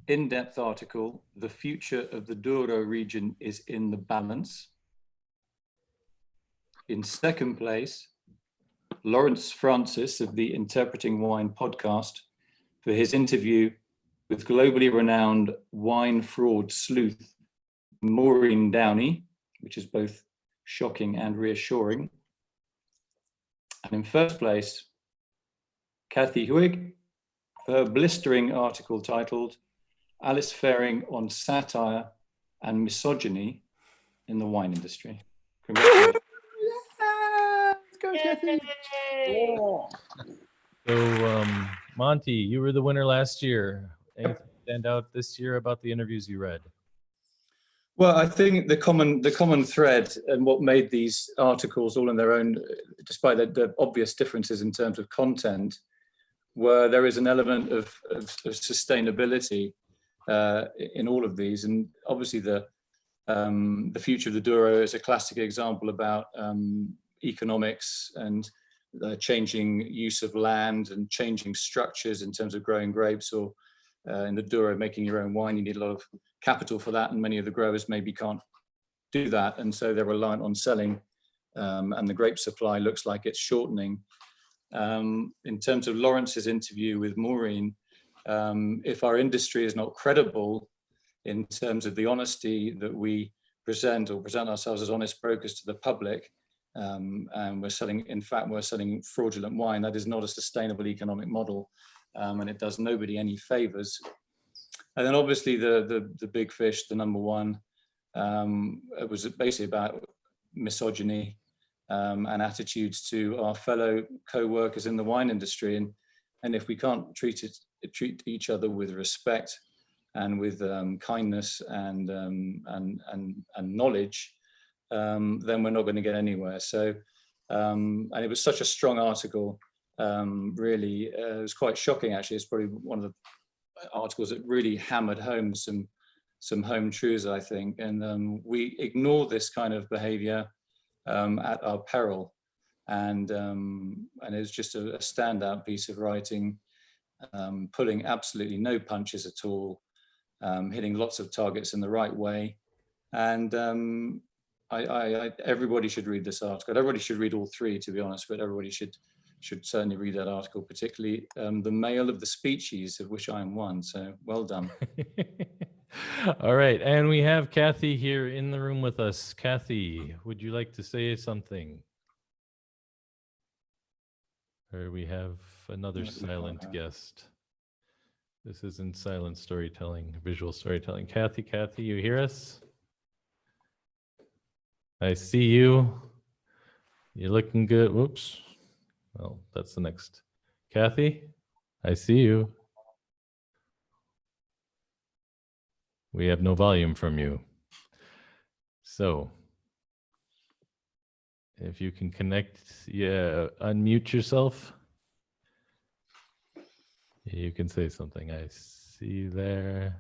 in-depth article, The Future of the Douro Region is in the Balance. In second place, Lawrence Francis of the Interpreting Wine podcast for his interview with globally renowned wine fraud sleuth Maureen Downey, which is both shocking and reassuring. And in first place, Kathy Huig for her blistering article titled Alice Faring on Satire and Misogyny in the Wine Industry. Congratulations. So, Monty, you were the winner last year. Anything stand out this year about the interviews you read? Well, I think the common thread and what made these articles all in their own, despite the obvious differences in terms of content, where there is an element of sustainability in all of these. And obviously the Future of the Douro is a classic example about economics and changing use of land and changing structures in terms of growing grapes, or in the Douro, making your own wine. You need a lot of capital for that, and many of the growers maybe can't do that, and so they're reliant on selling, and the grape supply looks like it's shortening. In terms of Lawrence's interview with Maureen, if our industry is not credible in terms of the honesty that we present ourselves as honest brokers to the public, and we're selling fraudulent wine, that is not a sustainable economic model, and it does nobody any favors. And then obviously the big fish, the number one, it was basically about misogyny and attitudes to our fellow co-workers in the wine industry, and if we can't treat each other with respect and with kindness and knowledge, then we're not going to get anywhere. So, and it was such a strong article. Really, it was quite shocking. Actually, it's probably one of the articles that really hammered home some home truths, I think. And we ignore this kind of behaviour at our peril. And it was just a standout piece of writing, pulling absolutely no punches at all, hitting lots of targets in the right way. And everybody should read this article. Everybody should read all three, to be honest, but everybody should should certainly read that article, particularly the male of the species, of which I am one. So well done. All right, and we have Kathy here in the room with us. Kathy, would you like to say something? Or we have another silent guest. This isn't silent storytelling, visual storytelling. Kathy, you hear us? I see you. You're looking good. Whoops. Well, that's the next. Kathy, I see you. We have no volume from you. So if you can connect, unmute yourself. You can say something. I see you there.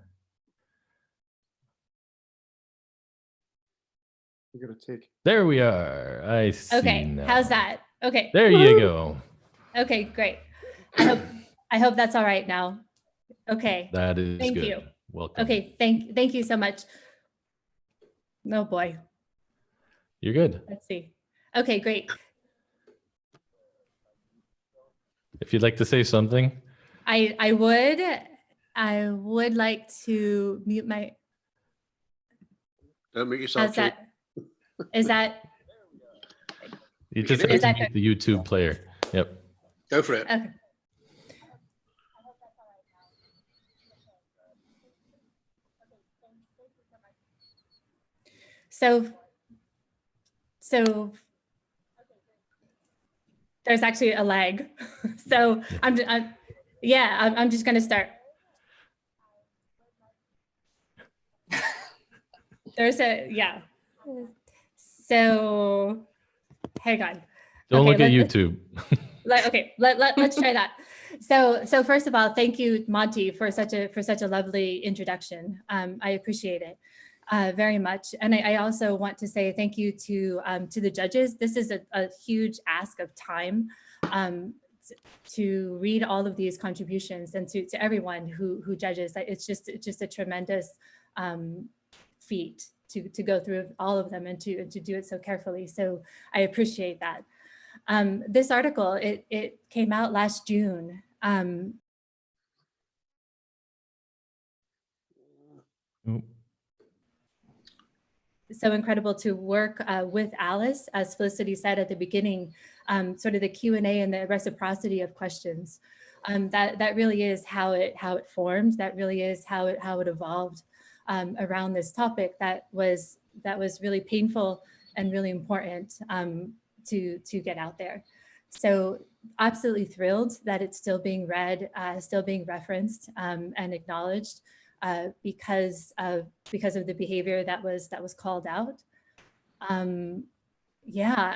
You got a tick. There we are. I see. Okay, now. how's that? Okay. There you go. Okay, great. I hope that's all right now. Okay. That is Thank good. you. Welcome. Okay, thank you so much. Oh boy. You're good. Let's see. Okay, great. If you'd like to say something. I would like to mute my. Don't mute yourself. How's that? Is that? You just have to mute the YouTube player. Yep. Go for it. Okay. So there's actually a lag. So I'm just going to start. So hang on. Don't look at YouTube. Let's try that. So first of all, thank you, Monty, for such a lovely introduction. I appreciate it very much. And I also want to say thank you to the judges. This is a huge ask of time to read all of these contributions, and to everyone who judges. It's just a tremendous feat to go through all of them and to do it so carefully. So I appreciate that. This article, it came out last June. So incredible to work with Alice, as Felicity said at the beginning, sort of the Q&A and the reciprocity of questions. That really is how it formed. That really is how it evolved around this topic. That was really painful and really important to get out there. So absolutely thrilled that it's still being read, still being referenced and acknowledged because of the behavior that was called out. Yeah,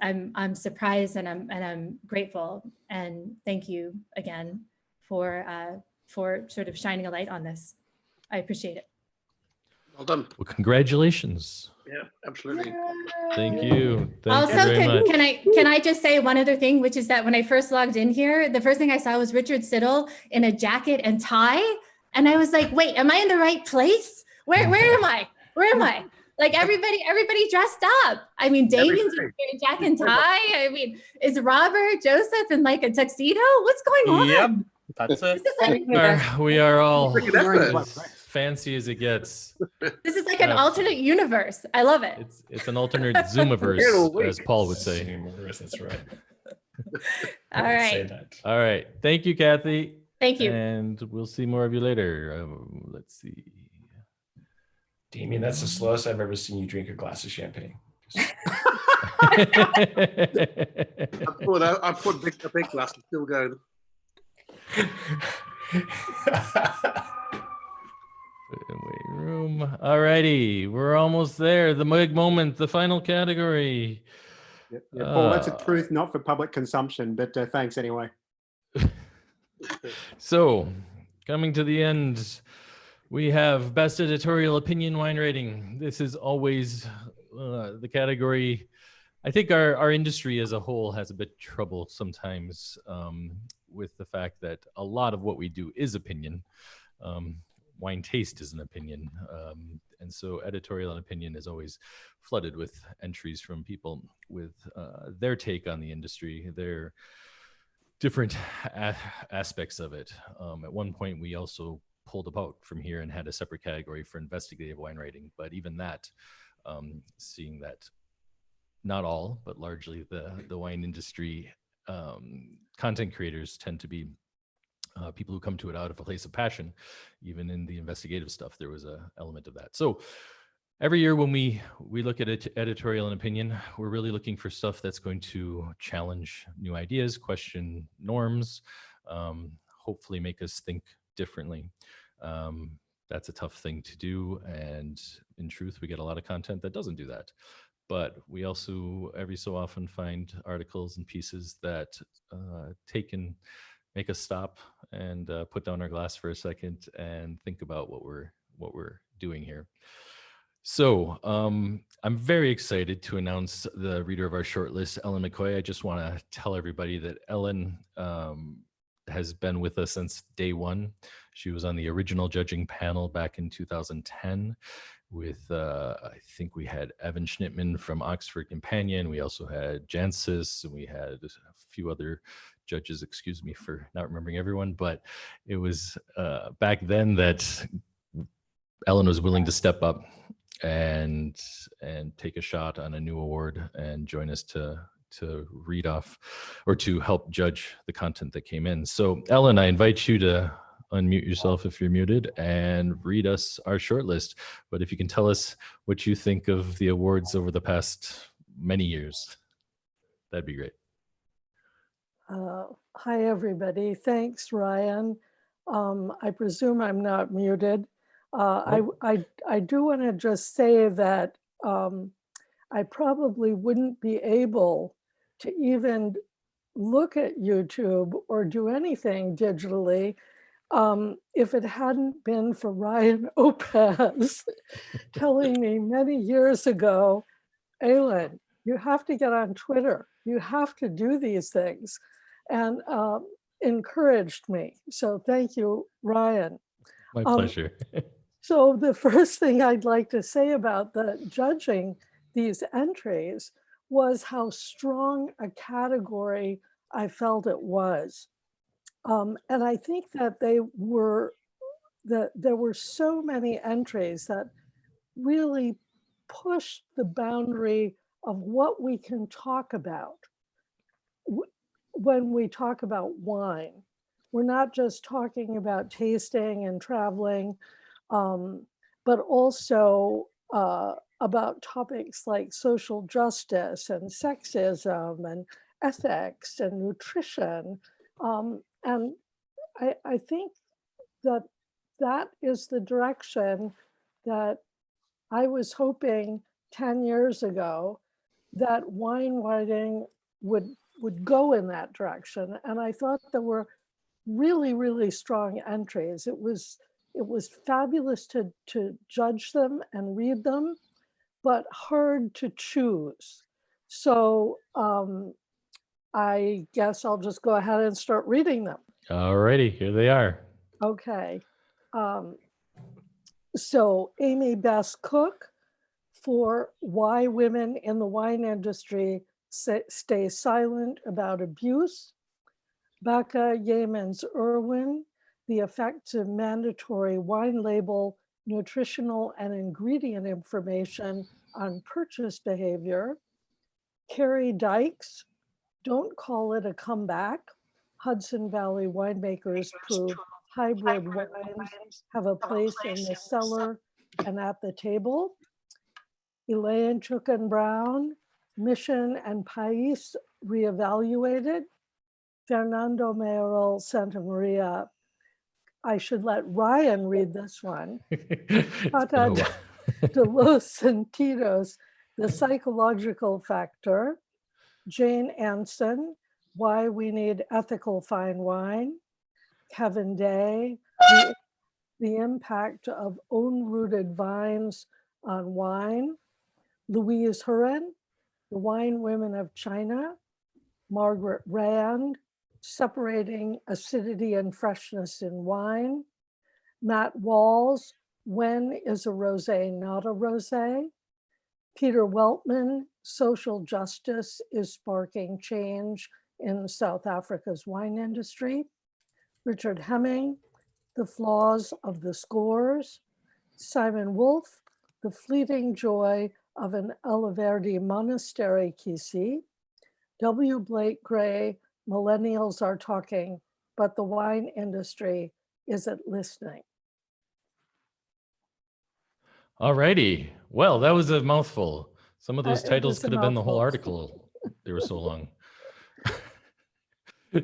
I'm surprised and I'm grateful, and thank you again for sort of shining a light on this. I appreciate it. Well done. Well, congratulations. Yeah, absolutely. Thank you. Thank Also, you very much. can I just say one other thing, which is that when I first logged in here, the first thing I saw was Richard Siddle in a jacket and tie, and I was like, wait, am I in the right place? Where am I? Where am I? Like everybody dressed up. I mean, Damien's wearing a jacket and tie. I mean, is Robert Joseph in like a tuxedo? What's going on? Yep, that's it. This is like, We are all fancy as it gets. this is like an alternate universe. I love it. It's an alternate Zoomiverse, as Paul would say. Zoomiverse, that's right. All right. All right. Thank you, Kathy. Thank you. And we'll see more of you later. Let's see. Damien, that's the slowest I've ever seen you drink a glass of champagne. I poured a big glass and still going. Wait, room. All righty, we're almost there. The big moment, the final category. Yeah, Paul, that's a truth not for public consumption, but thanks anyway. So, coming to the end, we have Best Editorial Opinion Wine Rating. This is always the category. I think our industry as a whole has a bit of trouble sometimes with the fact that a lot of what we do is opinion. Wine taste is an opinion. And so editorial and opinion is always flooded with entries from people with their take on the industry, their different aspects of it. At one point, we also pulled about from here and had a separate category for investigative wine writing. But even that, seeing that not all, but largely the wine industry content creators tend to be people who come to it out of a place of passion. Even in the investigative stuff, there was an element of that. So every year when we look at editorial and opinion, we're really looking for stuff that's going to challenge new ideas, question norms, hopefully make us think differently. That's a tough thing to do. And in truth, we get a lot of content that doesn't do that. But we also every so often find articles and pieces that make us stop and put down our glass for a second and think about what we're doing here. So I'm very excited to announce the reader of our shortlist, Ellen McCoy. I just want to tell everybody that Ellen has been with us since day one. She was on the original judging panel back in 2010 with, I think we had Evan Schnittman from Oxford Companion. We also had Jancis, and we had a few other judges. Excuse me for not remembering everyone, but it was back then that Ellen was willing to step up and take a shot on a new award and join us to read off or to help judge the content that came in. So Ellen, I invite you to unmute yourself if you're muted and read us our shortlist. But if you can tell us what you think of the awards over the past many years, that'd be great. Hi, everybody. Thanks, Ryan. I presume I'm not muted. I do want to just say that I probably wouldn't be able to even look at YouTube or do anything digitally if it hadn't been for Ryan Opez telling me many years ago, Aylin, you have to get on Twitter. You have to do these things, and encouraged me. So thank you, Ryan. My pleasure. So the first thing I'd like to say about the judging these entries was how strong a category I felt it was. And I think that there were so many entries that really pushed the boundary of what we can talk about when we talk about wine. We're not just talking about tasting and traveling, but also about topics like social justice and sexism and ethics and nutrition. And I think that that is the direction that I was hoping 10 years ago that wine writing would go in that direction. And I thought there were really, really strong entries. It was fabulous to judge them and read them, but hard to choose. So I guess I'll just go ahead and start reading them. All righty, here they are. Okay. So Amy Bess Cook for Why Women in the Wine Industry Stay Silent About Abuse. Becca Yeamans Irwin, The Effects of Mandatory Wine Label, Nutritional and Ingredient Information on Purchase Behavior. Carrie Dykes, Don't Call It a Comeback. Hudson Valley winemakers prove hybrid wines have a place in the cellar and at the table. Elaine Chukin Brown, Mission and Pais Reevaluated. Fernando Mayoral Santa Maria. I should let Ryan read this one. Tata de los Sentidos, The Psychological Factor. Jane Anson, Why We Need Ethical Fine Wine. Kevin Day, The Impact of Own-Rooted Vines on Wine. Louise Hurin, The Wine Women of China. Margaret Rand, Separating Acidity and Freshness in Wine. Matt Walls, When is a Rosé Not a Rosé? Peter Weltman, Social Justice is Sparking Change in South Africa's wine industry. Richard Hemming, The Flaws of the Scores. Simon Wolf, The Fleeting Joy of an Alaverdi Monastery Kisi. W. Blake Gray, Millennials Are Talking, but the wine industry isn't listening. All righty. Well, that was a mouthful. Some of those It titles was a could have been the whole mouthful. article. They were so long.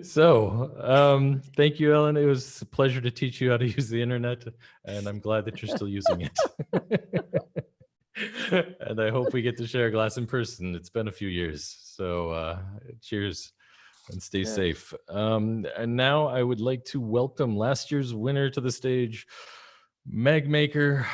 So thank you, Ellen. It was a pleasure to teach you how to use the internet, and I'm glad that you're still using it. And I hope we get to share a glass in person. It's been a few years. So cheers and stay Cheers. safe. And now I would like to welcome last year's winner to the stage, Meg Maker.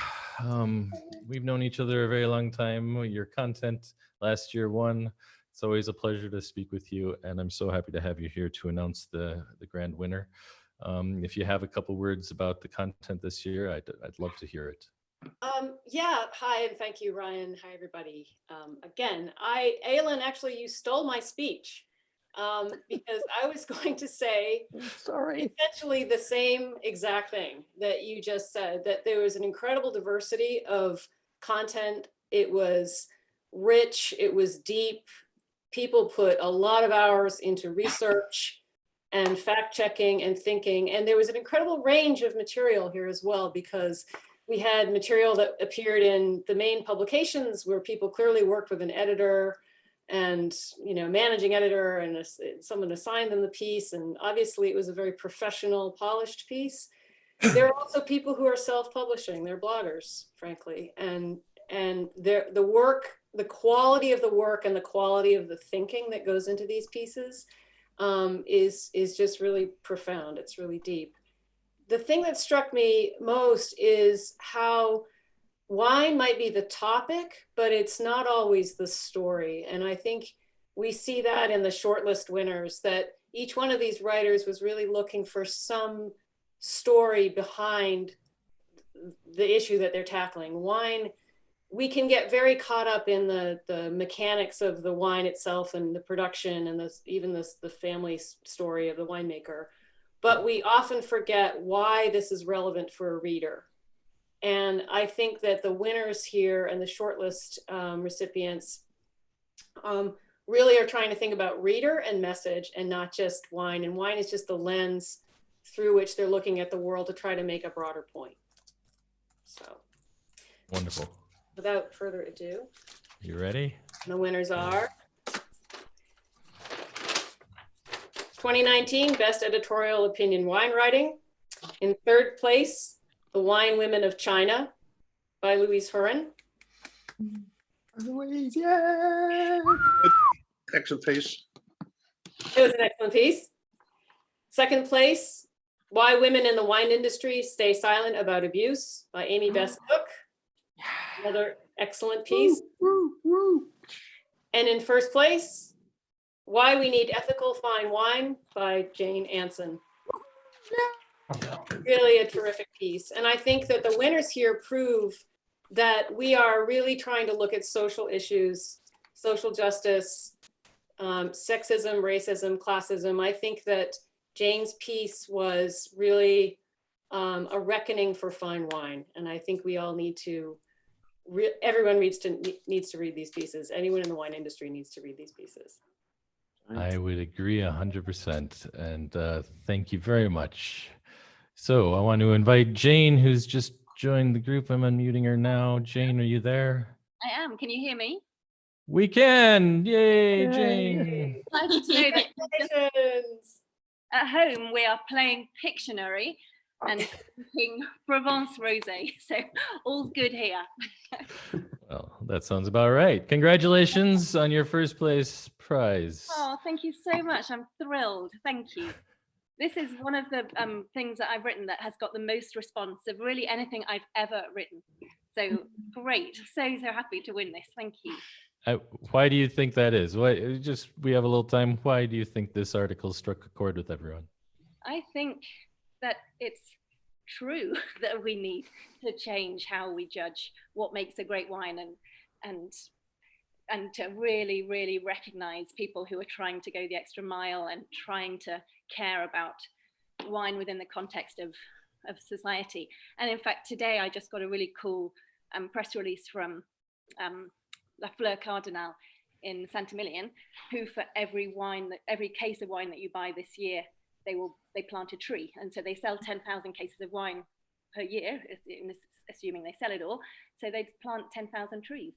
We've known each other a very long time. Your content last year won. It's always a pleasure to speak with you, and I'm so happy to have you here to announce the grand winner. If you have a couple words about the content this year, I'd love to hear it. Yeah, hi, and thank you, Ryan. Hi, everybody. Again, Aylin, actually, you stole my speech because I was going to say essentially the same exact thing that you just said, that there was an incredible diversity of content. It was rich, it was deep. People put a lot of hours into research and fact checking and thinking, and there was an incredible range of material here as well, because we had material that appeared in the main publications where people clearly worked with an editor and, you know, managing editor, and someone assigned them the piece. And obviously it was a very professional, polished piece. There are also people who are self-publishing, they're bloggers, frankly. And the work, the quality of the work and the quality of the thinking that goes into these pieces is just really profound. It's really deep. The thing that struck me most is how wine might be the topic, but it's not always the story. And I think we see that in the shortlist winners, that each one of these writers was really looking for some story behind the issue that they're tackling. Wine, we can get very caught up in the mechanics of the wine itself and the production and even the family story of the winemaker. But we often forget why this is relevant for a reader. And I think that the winners here and the shortlist recipients really are trying to think about reader and message and not just wine. And wine is just the lens through which they're looking at the world to try to make a broader point. So. Wonderful. Without further ado. You ready? The winners are 2019 Best Editorial Opinion Wine Writing. In third place, The Wine Women of China by Louise Hurin. Louise, yeah! Excellent piece. It was an excellent piece. Second place, Why Women in the Wine Industry Stay Silent About Abuse by Amy Best Cook. Another excellent piece. And in first place, Why We Need Ethical Fine Wine by Jane Anson. Really a terrific piece. And I think that the winners here prove that we are really trying to look at social issues, social justice, sexism, racism, classism. I think that Jane's piece was really a reckoning for fine wine. And I think we all need to, everyone needs to read these pieces. Anyone in the wine industry needs to read these pieces. I would agree 100%. And thank you very much. So I want to invite Jane, who's just joined the group. I'm unmuting her now. Jane, are you there? I am. Can you hear me? We can. Yay, Jane. Excited to know that at home we are playing Pictionary and drinking Provence Rosé. So all's good here. Well, that sounds about right. Congratulations on your first place prize. Oh, thank you so much. I'm thrilled. Thank you. This is one of the things that I've written that has got the most response of really anything I've ever written. So great. So happy to win this. Thank you. Why do you think that is? Why, we have a little time. Why do you think this article struck a chord with everyone? I think that it's true that we need to change how we judge what makes a great wine, and and to really, really recognize people who are trying to go the extra mile and trying to care about wine within the context of society. And in fact, today I just got a really cool press release from La Fleur Cardinal in Saint-Emilion, who for every case of wine that you buy this year, they plant a tree. And so they sell 10,000 cases of wine per year, assuming they sell it all. So they plant 10,000 trees.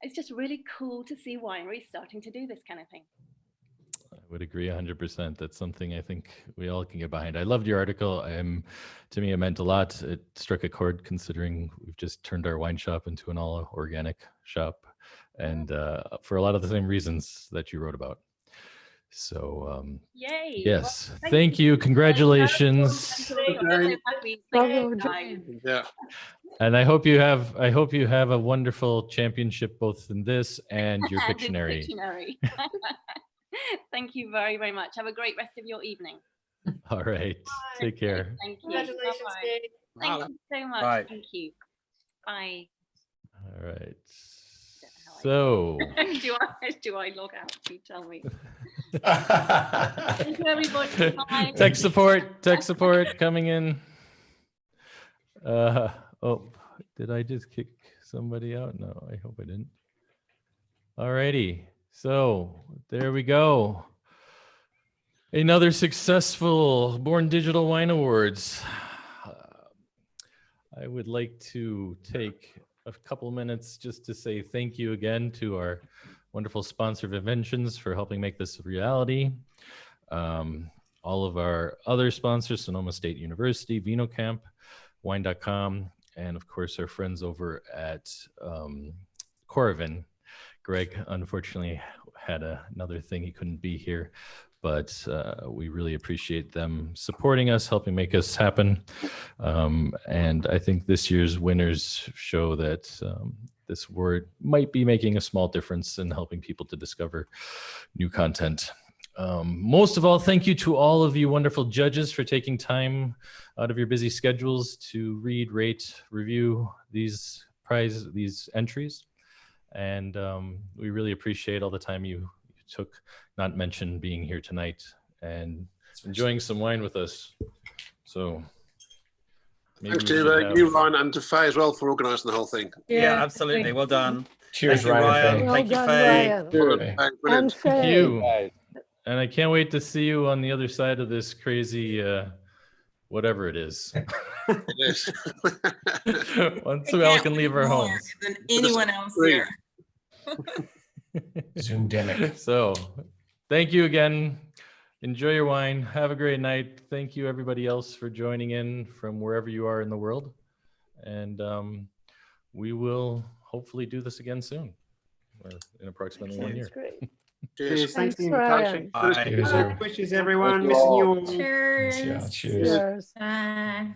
It's just really cool to see wineries starting to do this kind of thing. I would agree 100%. That's something I think we all can get behind. I loved your article. To me, it meant a lot. It struck a chord considering we've just turned our wine shop into an all organic shop, and for a lot of the same reasons that you wrote about. So yay! Yes, Well, thank you. Congratulations. Yeah. And I hope you have a wonderful championship both in this and your And Pictionary. Pictionary. Thank you very, very much. Have a great rest of your evening. All right. Take care. Thank you. Congratulations, Bye-bye. Dave. Thank you so much. Bye. Thank you. Bye. All right. So do I log out? You tell me. Thank you, everybody. Bye. tech support coming in. Oh, did I just kick somebody out? No, I hope I didn't. All righty. So there we go. Another successful Born Digital Wine Awards. I would like to take a couple minutes just to say thank you again to our wonderful sponsor Viventions for helping make this a reality. All of our other sponsors, Sonoma State University, VinoCamp, Wine.com, and of course our friends over at Coravin. Greg unfortunately had another thing, he couldn't be here, but we really appreciate them supporting us, helping make us happen. And I think this year's winners show that this word might be making a small difference in helping people to discover new content. Most of all, thank you to all of you wonderful judges for taking time out of your busy schedules to read, rate, review these entries. And we really appreciate all the time you took, not mention being here tonight and enjoying some wine with us. So thanks to you, Ryan, and to Faye as well for organising the whole thing. Yeah, absolutely. Well done. Cheers, Thank you, Ryan. Thank you, Well Faye. done, Brilliant. Thank you. And I can't wait to see you on the other side of this crazy, whatever it is. It is. Once we all can leave our homes. Than anyone else here. Zoom-demic. So thank you again. Enjoy your wine. Have a great night. Thank you everybody else for joining in from wherever you are in the world. And we will hopefully do this again soon, or in approximately 1 year. Great. Cheers. Thanks for the Ryan. invitation. Bye. Wishes everyone. Thank you Missing you all. all. Cheers. Cheers. Cheers. Cheers. Bye.